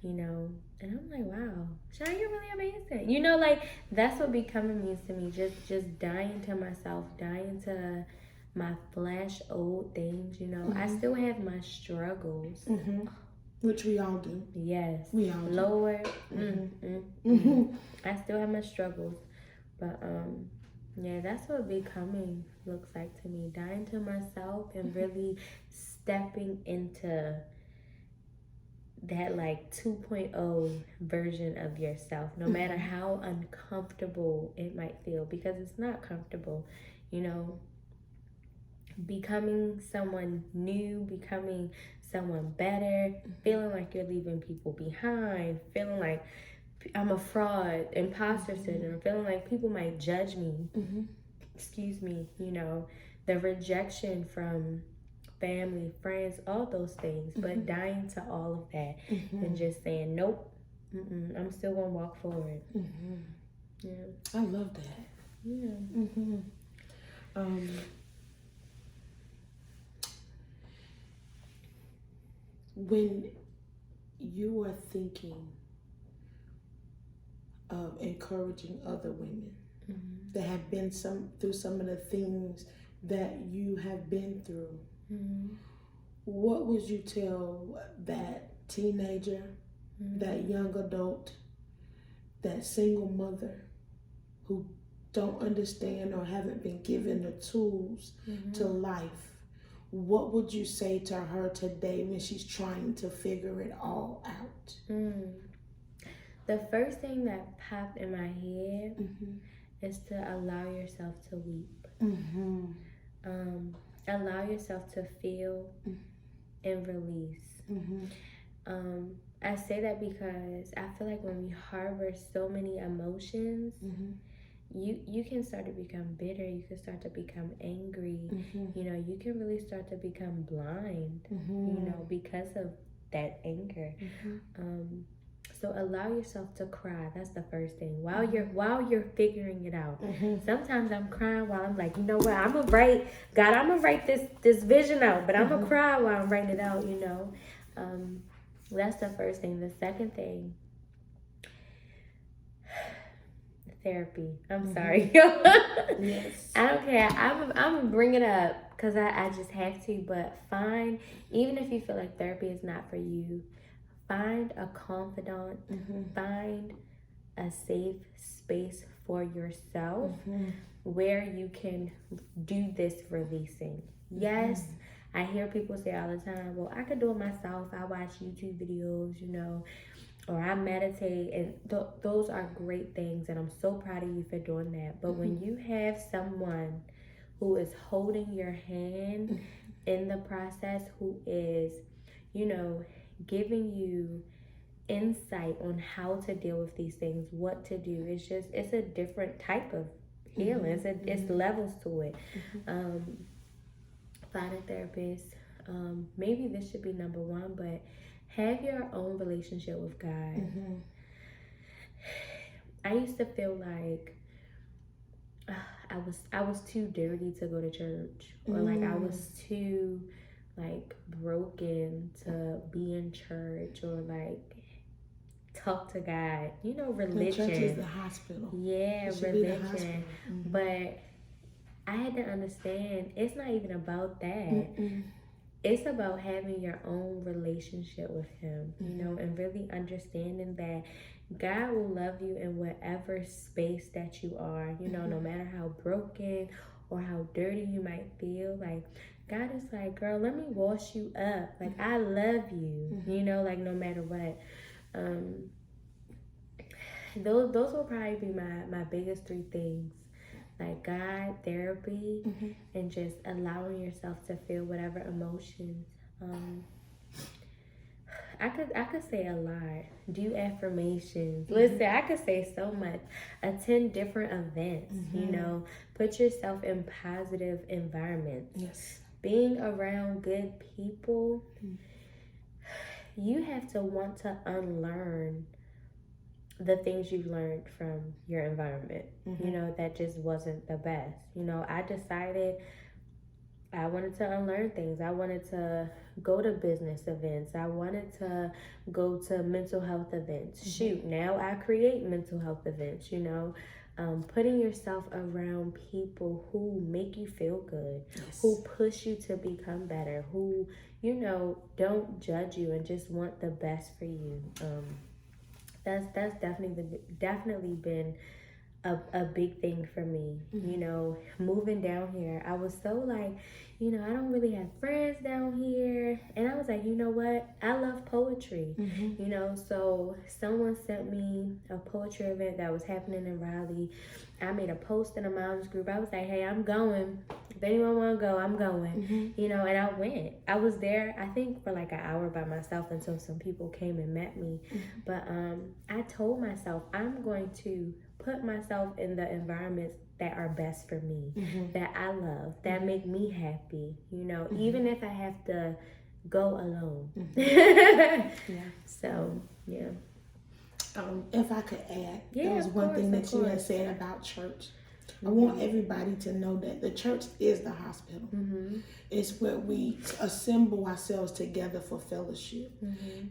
You know, and I'm like, wow, Sean, you're really amazing. You know, like, that's what becoming means to me. Just dying to myself, dying to my flesh, old things, you know. I still have my struggles. Which we all do. Yes. We all do. Lord. I still have my struggles. But yeah, that's what becoming looks like to me. Dying to myself and really stepping into that like 2.0 version of yourself, no matter how uncomfortable it might feel, because it's not comfortable, you know. Becoming someone new, becoming someone better, feeling like you're leaving people behind, feeling like I'm a fraud, imposter syndrome, feeling like people might judge me. Excuse me, you know, the rejection from family, friends, all those things, but dying to all of that and just saying, nope, I'm still gonna walk forward. Yeah, I love that. yeah. When you are thinking of encouraging other women that have been through some of the things that you have been through, what would you tell that teenager, that young adult, that single mother who don't understand or haven't been given the tools to life? What would you say to her today when she's trying to figure it all out? The first thing that popped in my head is to allow yourself to weep. Allow yourself to feel and release. I say that because I feel like when we harbor so many emotions, you can start to become bitter. You can start to become angry. You know, you can really start to become blind, you know, because of that anger. So allow yourself to cry. That's the first thing. While you're figuring it out. Sometimes I'm crying while I'm like, you know what, I'm gonna write this vision out, but I'm gonna cry while I'm writing it out, you know. That's the first thing. The second thing, therapy. I'm sorry. Yes. I don't care. I'm gonna bring it up because I just have to. But find, even if you feel like therapy is not for you, find a confidant. Find a safe space for yourself where you can do this releasing. Yes, I hear people say all the time, well, I could do it myself. I watch YouTube videos, or I meditate, and those are great things, and I'm so proud of you for doing that. But when you have someone who is holding your hand in the process, who is, giving you insight on how to deal with these things, what to do, it's a different type of healing. It's levels to it. Find a therapist. Maybe this should be number one, but have your own relationship with God. I used to feel like I was too dirty to go to church, or like I was too like broken to be in church, or like talk to God. Religion. The church is the hospital. Yeah, religion. But I had to understand it's not even about that. It's about having your own relationship with Him, and really understanding that God will love you in whatever space that you are, no matter how broken or how dirty you might feel. Like, God is like, girl, let me wash you up. Like, I love you, like no matter what. Those will probably be my biggest three things. Like God, therapy, and just allowing yourself to feel whatever emotions. I could say a lot. Do affirmations. Listen, I could say so much. Attend different events. Put yourself in positive environments. Yes. Being around good people. You have to want to unlearn the things you've learned from your environment, that just wasn't the best. I decided I wanted to unlearn things. I wanted to go to business events. I wanted to go to mental health events. Shoot, now I create mental health events, putting yourself around people who make you feel good, who push you to become better, who, don't judge you and just want the best for you. That's definitely been a big thing for me. Moving down here, I was so like, I don't really have friends down here, and I was like, you know what, I love poetry. So someone sent me a poetry event that was happening in Raleigh. I made a post in a mom's group. I was like, hey, I'm going. If anyone want to go, I'm going. And I went. I was there, I think, for like an hour by myself until some people came and met me. But I told myself I'm going to put myself in the environments that are best for me, that I love, that make me happy, even if I have to go alone. So, yeah. If I could add, there was one thing that you had said about church. I want everybody to know that the church is the hospital. It's where we assemble ourselves together for fellowship.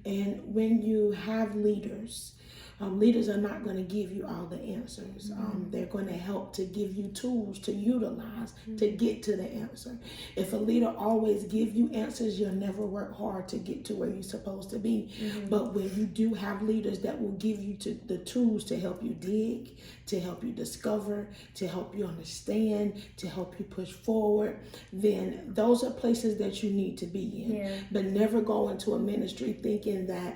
And when you have leaders, leaders are not going to give you all the answers. They're going to help to give you tools to utilize to get to the answer. If a leader always give you answers, you'll never work hard to get to where you're supposed to be. But when you do have leaders that will give you the tools to help you dig, to help you discover, to help you understand, to help you push forward, then those are places that you need to be in. But never go into a ministry thinking that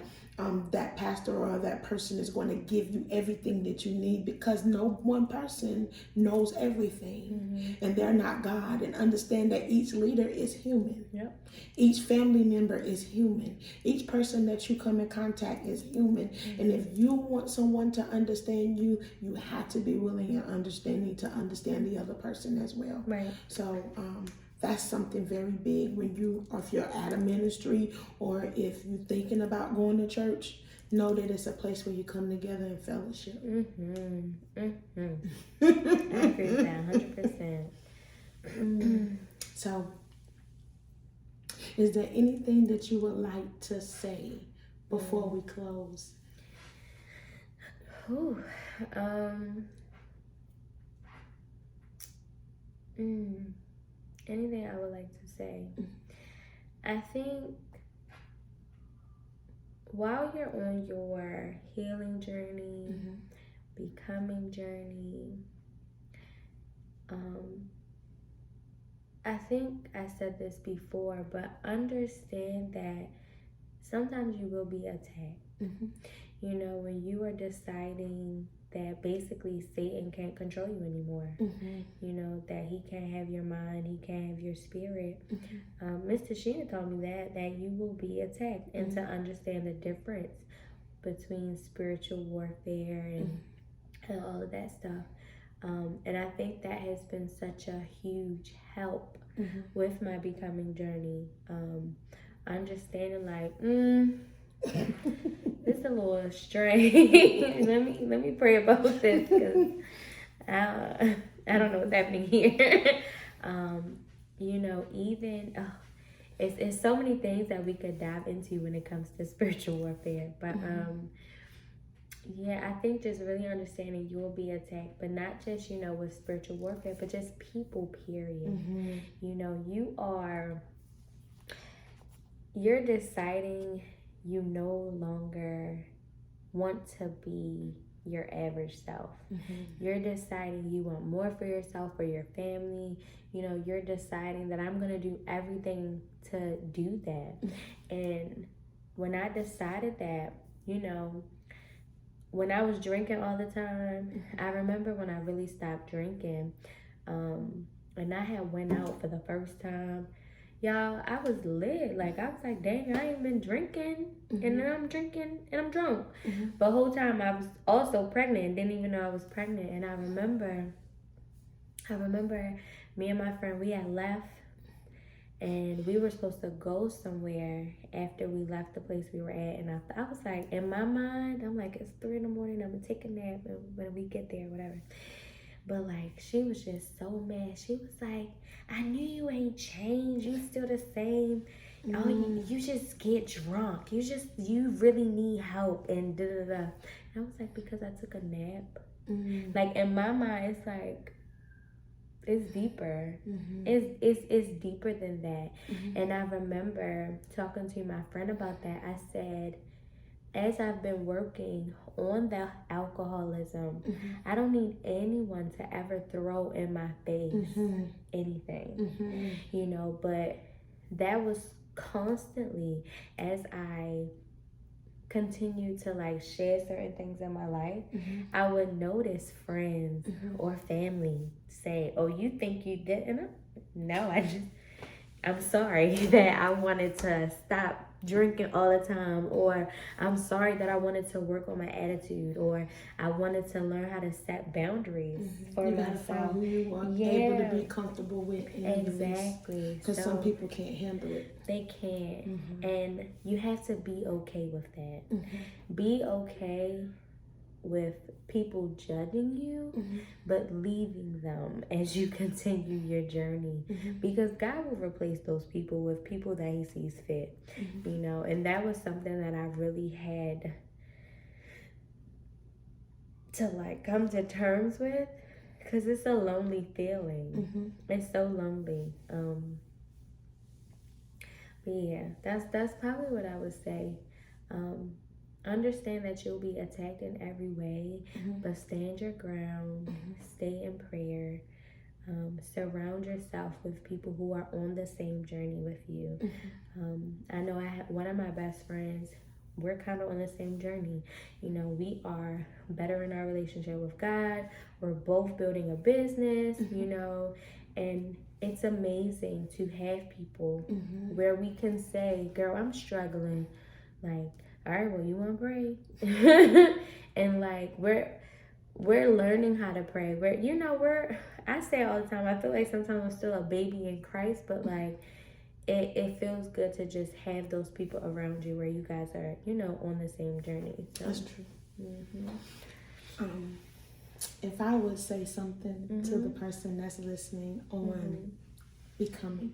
that pastor or that person is going to give you everything that you need, because no one person knows everything, and they're not God. And understand that each leader is human. Each family member is human. Each person that you come in contact is human. And if you want someone to understand you, you have to be willing and understanding to understand the other person as well. So that's something very big if you're at a ministry, or if you're thinking about going to church, know that it's a place where you come together in fellowship. I agree with that 100%. So, is there anything that you would like to say before we close? Ooh, anything I would like to say? I think while you're on your healing journey, becoming journey, I think I said this before, but understand that sometimes you will be attacked. You know, when you are deciding that basically Satan can't control you anymore. You know, that he can't have your mind, he can't have your spirit. Miss Tashena told me that you will be attacked, and to understand the difference between spiritual warfare and all of that stuff. And I think that has been such a huge help with my becoming journey. Understanding like, it's a little strange. let me pray about this, because I don't know what's happening here. You know, even it's so many things that we could dive into when it comes to spiritual warfare. But yeah, I think just really understanding you will be attacked, but not just, you know, with spiritual warfare, but just people, period. You know, you're deciding you no longer want to be your average self. You're deciding you want more for yourself, for your family. You know, you're deciding that I'm going to do everything to do that. And when I decided that, you know, when I was drinking all the time, I remember when I really stopped drinking, and I had went out for the first time. Y'all, I was lit. Like, I was like, dang, I ain't been drinking, and then I'm drinking, and I'm drunk. The whole time I was also pregnant, didn't even know I was pregnant. And I remember me and my friend, we had left, and we were supposed to go somewhere after we left the place we were at. And I was like, in my mind, I'm like, it's 3 a.m, I'm gonna take a nap when we get there, whatever. But like, she was just so mad. She was like, I knew you ain't changed. You still the same. Oh, you just get drunk. You really need help, and da-da-da. And I was like, because I took a nap. Like, in my mind, it's like, it's deeper. It's deeper than that. And I remember talking to my friend about that. I said, as I've been working on the alcoholism, I don't need anyone to ever throw in my face anything, you know. But that was constantly, as I continue to like share certain things in my life, I would notice friends or family say, oh, you think you didn't? No, I'm sorry that I wanted to stop drinking all the time, or I'm sorry that I wanted to work on my attitude, or I wanted to learn how to set boundaries for you myself. Gotta find who you are able to be comfortable with. Exactly. Because some people can't handle it. They can't. And you have to be okay with that. Be okay with people judging you, but leaving them as you continue your journey, because God will replace those people with people that he sees fit, you know. And that was something that I really had to like come to terms with, because it's a lonely feeling. It's so lonely. But yeah, that's probably what I would say. Understand that you'll be attacked in every way, but stand your ground, stay in prayer, surround yourself with people who are on the same journey with you. I know I have one of my best friends, we're kind of on the same journey. You know, we are better in our relationship with God. We're both building a business, you know, and it's amazing to have people where we can say, girl, I'm struggling. Like, all right, well, you want to pray? And like, we're learning how to pray. I say all the time, I feel like sometimes I'm still a baby in Christ, but like, it feels good to just have those people around you where you guys are, you know, on the same journey. So. That's true. If I would say something to the person that's listening on becoming,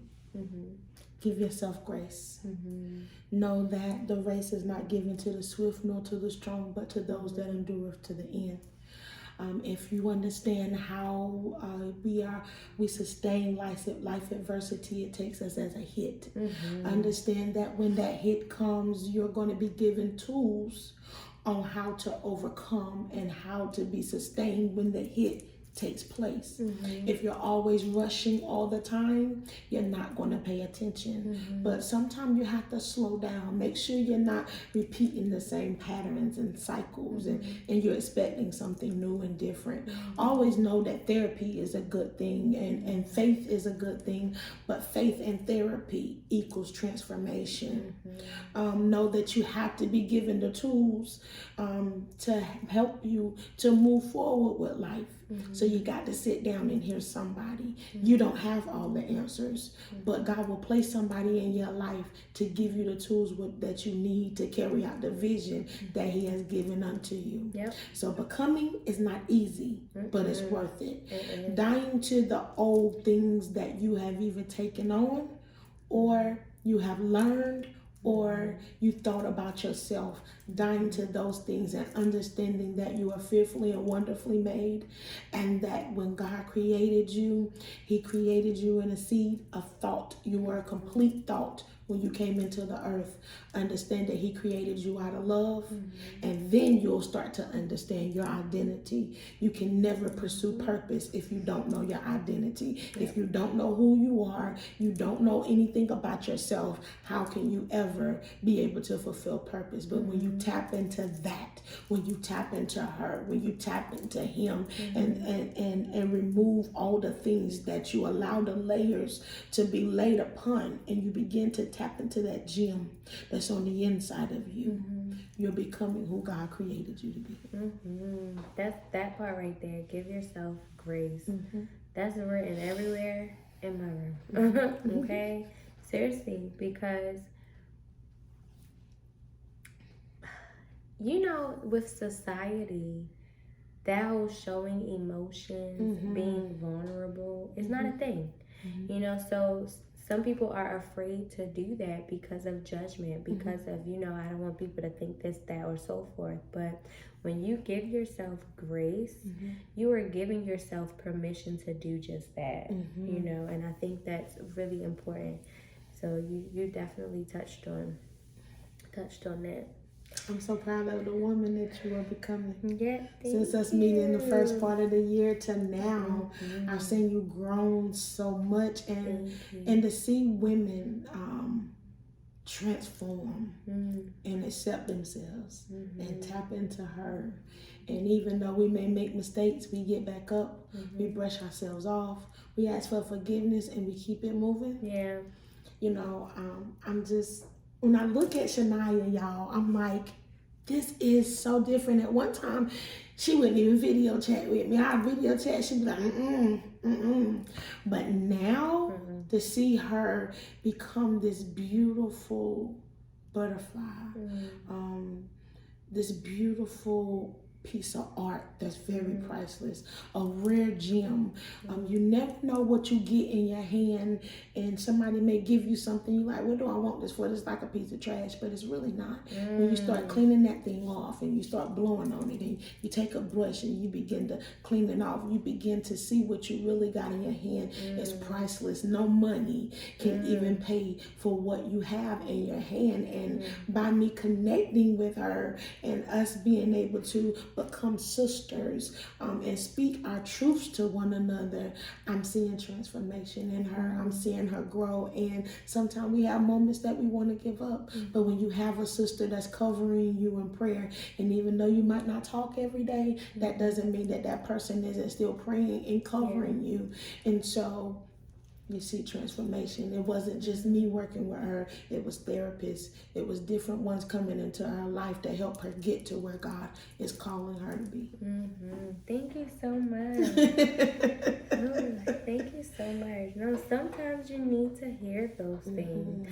Give yourself grace. Know that the race is not given to the swift nor to the strong, but to those that endure to the end. If you understand how we sustain life adversity, it takes us as a hit. Understand that when that hit comes, you're going to be given tools on how to overcome and how to be sustained when the hit takes place. If you're always rushing all the time, you're not going to pay attention. But sometimes you have to slow down. Make sure you're not repeating the same patterns and cycles and you're expecting something new and different. Always know that therapy is a good thing and faith is a good thing, but faith and therapy equals transformation. Know that you have to be given the tools to help you to move forward with life. So you got to sit down and hear somebody. You don't have all the answers, but God will place somebody in your life to give you the tools that you need to carry out the vision that He has given unto you. So becoming is not easy, but it's worth it. Dying to the old things that you have either taken on or you have learned or you thought about yourself, dying to those things and understanding that you are fearfully and wonderfully made, and that when God created you, He created you in a seed of thought. You were a complete thought when you came into the earth. Understand that He created you out of love, and then you'll start to understand your identity. You can never pursue purpose if you don't know your identity. If you don't know who you are, you don't know anything about yourself, how can you ever be able to fulfill purpose? But when you tap into that, when you tap into her, when you tap into Him, and remove all the things that you allow the layers to be laid upon, and you begin to tap into that gem that's on the inside of you, you're becoming who God created you to be. That's that part right there. Give yourself grace. That's written everywhere in my room. Okay? Seriously, because with society, that whole showing emotions, being vulnerable is not a thing. So some people are afraid to do that because of judgment, because of, I don't want people to think this, that, or so forth. But when you give yourself grace, you are giving yourself permission to do just that, and I think that's really important. So you definitely touched on that. I'm so proud of the woman that you are becoming. Yeah, since us meeting the first part of the year to now, I've seen you grown so much, and to see women transform and accept themselves and tap into her. And even though we may make mistakes, we get back up, we brush ourselves off, we ask for forgiveness, and we keep it moving. I'm just, when I look at Shania, y'all, I'm like, this is so different. At one time, she wouldn't even video chat with me. I'd video chat, she'd be like, But now, to see her become this beautiful butterfly, this beautiful piece of art that's very priceless, a rare gem. You never know what you get in your hand, and somebody may give you something you like, what do I want this for? It's like a piece of trash, but it's really not. When you start cleaning that thing off and you start blowing on it, and you take a brush and you begin to clean it off, you begin to see what you really got in your hand. It's priceless. No money can even pay for what you have in your hand. And by me connecting with her and us being able to become sisters and speak our truths to one another, I'm seeing transformation in her. I'm seeing her grow. And sometimes we have moments that we want to give up, but when you have a sister that's covering you in prayer, and even though you might not talk every day, that doesn't mean that that person isn't still praying and covering you. And so you see transformation. It wasn't just me working with her, it was therapists, it was different ones coming into her life to help her get to where God is calling her to be. Thank you so much. Thank you so much. Sometimes you need to hear those things.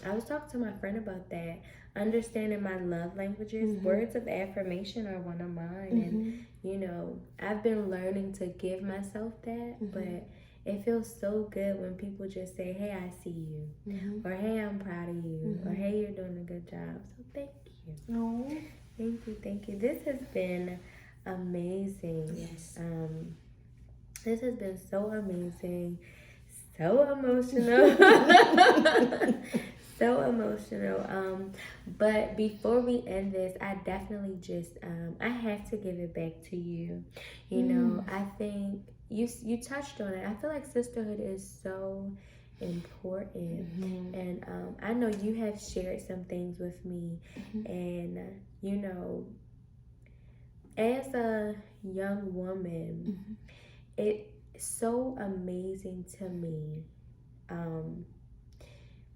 I was talking to my friend about that, understanding my love languages. Words of affirmation are one of mine, and I've been learning to give myself that, but it feels so good when people just say, hey, I see you, or hey, I'm proud of you, or hey, you're doing a good job. So thank you. Oh, Thank you. This has been amazing. yes. This has been so amazing, so emotional. So emotional. But before we end this, I definitely just I have to give it back to you. You know, I think you touched on it. I feel like sisterhood is so important, and I know you have shared some things with me, and you know, as a young woman, it's so amazing to me.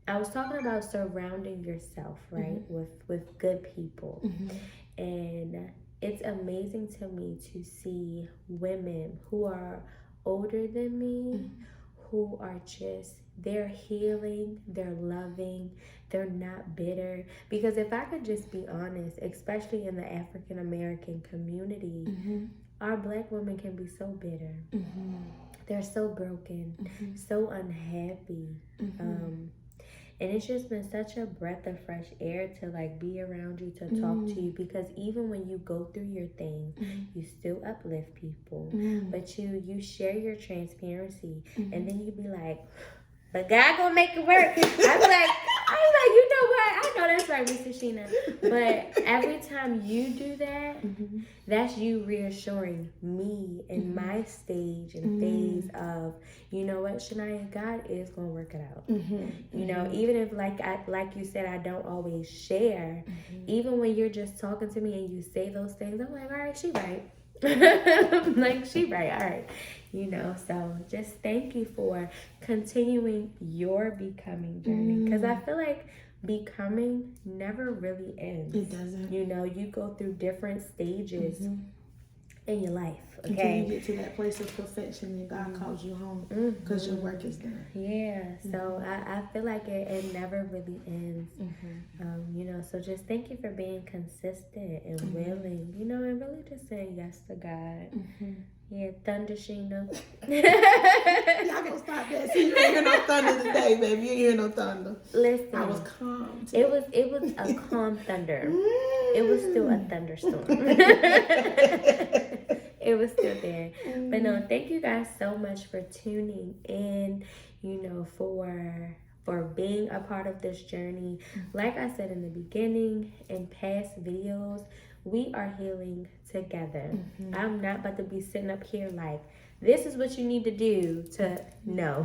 I was talking about surrounding yourself, right, with good people, and it's amazing to me to see women who are older than me, who are just, they're healing, they're loving, they're not bitter. Because if I could just be honest, especially in the African American community, our Black women can be so bitter. They're so broken, so unhappy. And it's just been such a breath of fresh air to like be around you, to talk to you, because even when you go through your things, you still uplift people, but you share your transparency, and then you be like, but God gonna make it work. I'm like, you know what? I know that's right, Miss Tashena. But every time you do that, that's you reassuring me in my stage and phase of, you know what, Shania, God is gonna work it out. You know, even if like you said, I don't always share. Even when you're just talking to me and you say those things, I'm like, all right, she right. Like, she right, all right. You know, so just thank you for continuing your becoming journey, because I feel like becoming never really ends. It doesn't. You know, you go through different stages in your life, okay? Until you get to that place of perfection and God calls you home, because your work is done. Yeah, so I feel like it never really ends. You know, so just thank you for being consistent and willing, you know, and really just saying yes to God. Yeah, Thunder Sheena. Y'all gonna stop that. See, you ain't hear no thunder today, baby. You ain't hear no thunder. Listen, I was calm today. It was a calm thunder. It was still a thunderstorm. It was still there. But no, thank you guys so much for tuning in, you know, for being a part of this journey. Like I said in the beginning, in past videos, we are healing together. I'm not about to be sitting up here like, this is what you need to do to, no.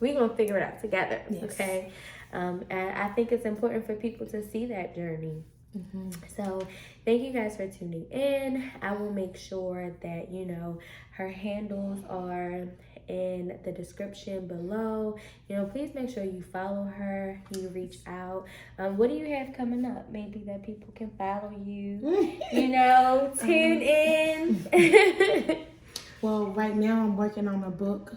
We're going to figure it out together, okay? And I think it's important for people to see that journey. So thank you guys for tuning in. I will make sure that, you know, her handles are in the description below. You know, please make sure you follow her, you reach out. What do you have coming up? Maybe that people can follow you, you know, tune in. Well, right now I'm working on a book.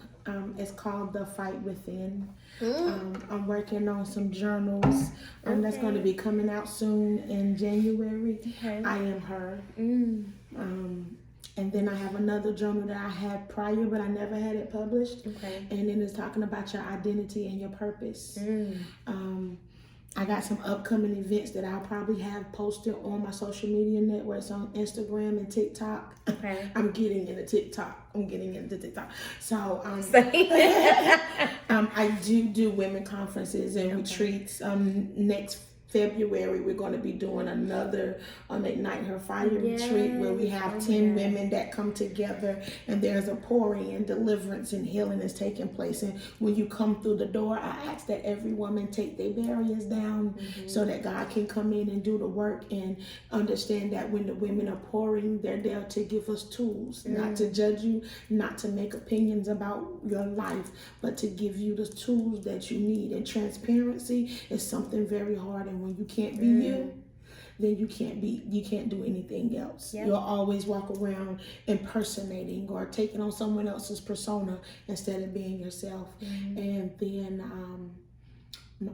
It's called The Fight Within. I'm working on some journals that's going to be coming out soon in January. I Am Her. And then I have another journal that I had prior, but I never had it published. And then it's talking about your identity and your purpose. I got some upcoming events that I'll probably have posted on my social media networks on Instagram and TikTok. I'm getting into TikTok. So I do women conferences and retreats. Next February, we're going to be doing another Ignite Her Fire retreat where we have 10 women that come together, and there's a pouring and deliverance and healing is taking place. And when you come through the door, I ask that every woman take their barriers down so that God can come in and do the work, and understand that when the women are pouring, they're there to give us tools, not to judge you, not to make opinions about your life, but to give you the tools that you need. And transparency is something very hard, and when you can't be you, then you can't do anything else. You'll always walk around impersonating or taking on someone else's persona instead of being yourself. And then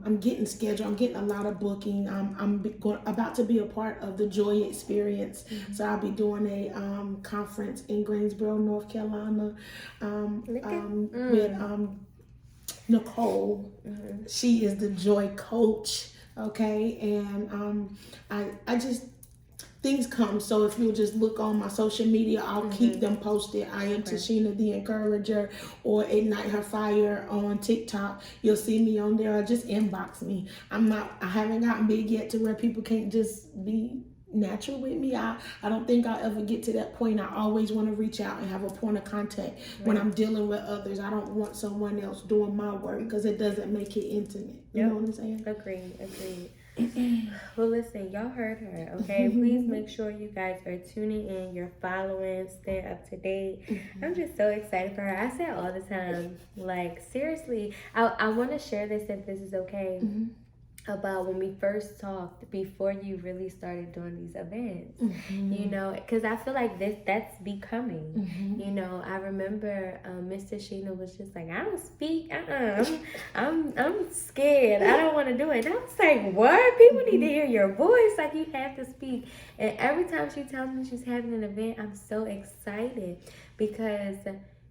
I'm getting scheduled. I'm getting a lot of booking. About to be a part of the Joy Experience. So I'll be doing a conference in Greensboro, North Carolina, with Nicole. She is the Joy Coach. Okay, and I just things come. So if you'll just look on my social media, I'll keep them posted. I am Tashena the Encourager, or Ignite Her Fire on TikTok. You'll see me on there, or just inbox me. I haven't gotten big yet to where people can't just be natural with me. I don't think I'll ever get to that point. I always want to reach out and have a point of contact when I'm dealing with others. I don't want someone else doing my work because it doesn't make it intimate. You know what I'm saying? Agreed. Well, listen, y'all heard her, okay? Please make sure you guys are tuning in, you're following, staying up to date. I'm just so excited for her. I say it all the time. Like, seriously, I want to share this if this is okay. About when we first talked before you really started doing these events, you know, because I feel like that's becoming, you know. I remember Miss Tashena was just like, I don't speak, I'm scared, I don't want to do it. And I was like, what? People need to hear your voice, like you have to speak. And every time she tells me she's having an event, I'm so excited because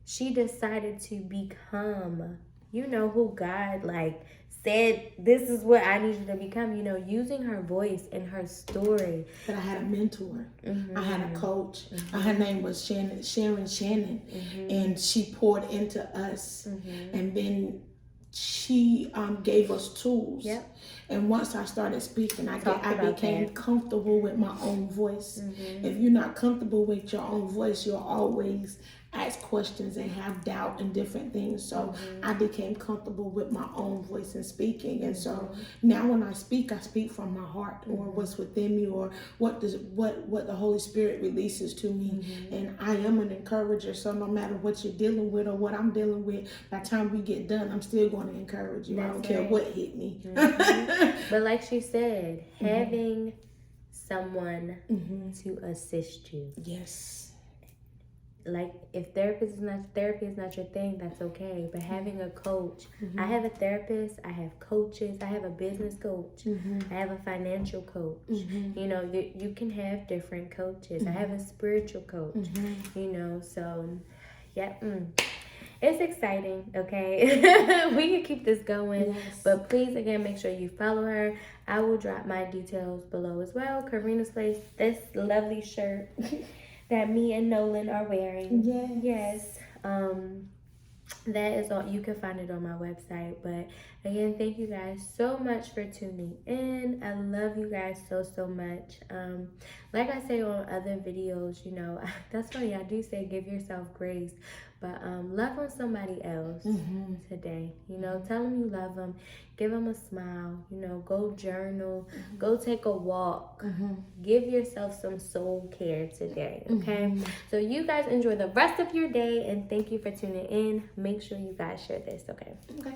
she decided to become, you know, who God like said, this is what I need you to become, you know, using her voice and her story. But I had a mentor. I had a coach. Her name was Sharon Shannon. And she poured into us. And then she gave us tools. And once I started speaking, I became comfortable with my own voice. If you're not comfortable with your own voice, you'll always ask questions and have doubt and different things. So I became comfortable with my own voice and speaking. And so now when I speak from my heart, or what's within me, or what the Holy Spirit releases to me. And I am an encourager. So no matter what you're dealing with or what I'm dealing with, by the time we get done, I'm still going to encourage you. I don't care what hit me. But like she said, having someone to assist you. Yes. Like, if therapy is not your thing, that's okay. But having a coach, I have a therapist, I have coaches, I have a business coach, I have a financial coach. You know, you can have different coaches. I have a spiritual coach. You know, so yeah. It's exciting, okay? We can keep this going. But please, again, make sure you follow her. I will drop my details below as well. Karina's Place, this lovely shirt that me and Nolan are wearing. Yes. That is all. You can find it on my website. But again, thank you guys so much for tuning in. I love you guys so much. Like I say on other videos, you know, that's funny. I do say give yourself grace. But love on somebody else today. You know, tell them you love them. Give them a smile. You know, go journal. Go take a walk. Give yourself some soul care today, okay? So you guys enjoy the rest of your day, and thank you for tuning in. Make sure you guys share this, okay? Okay.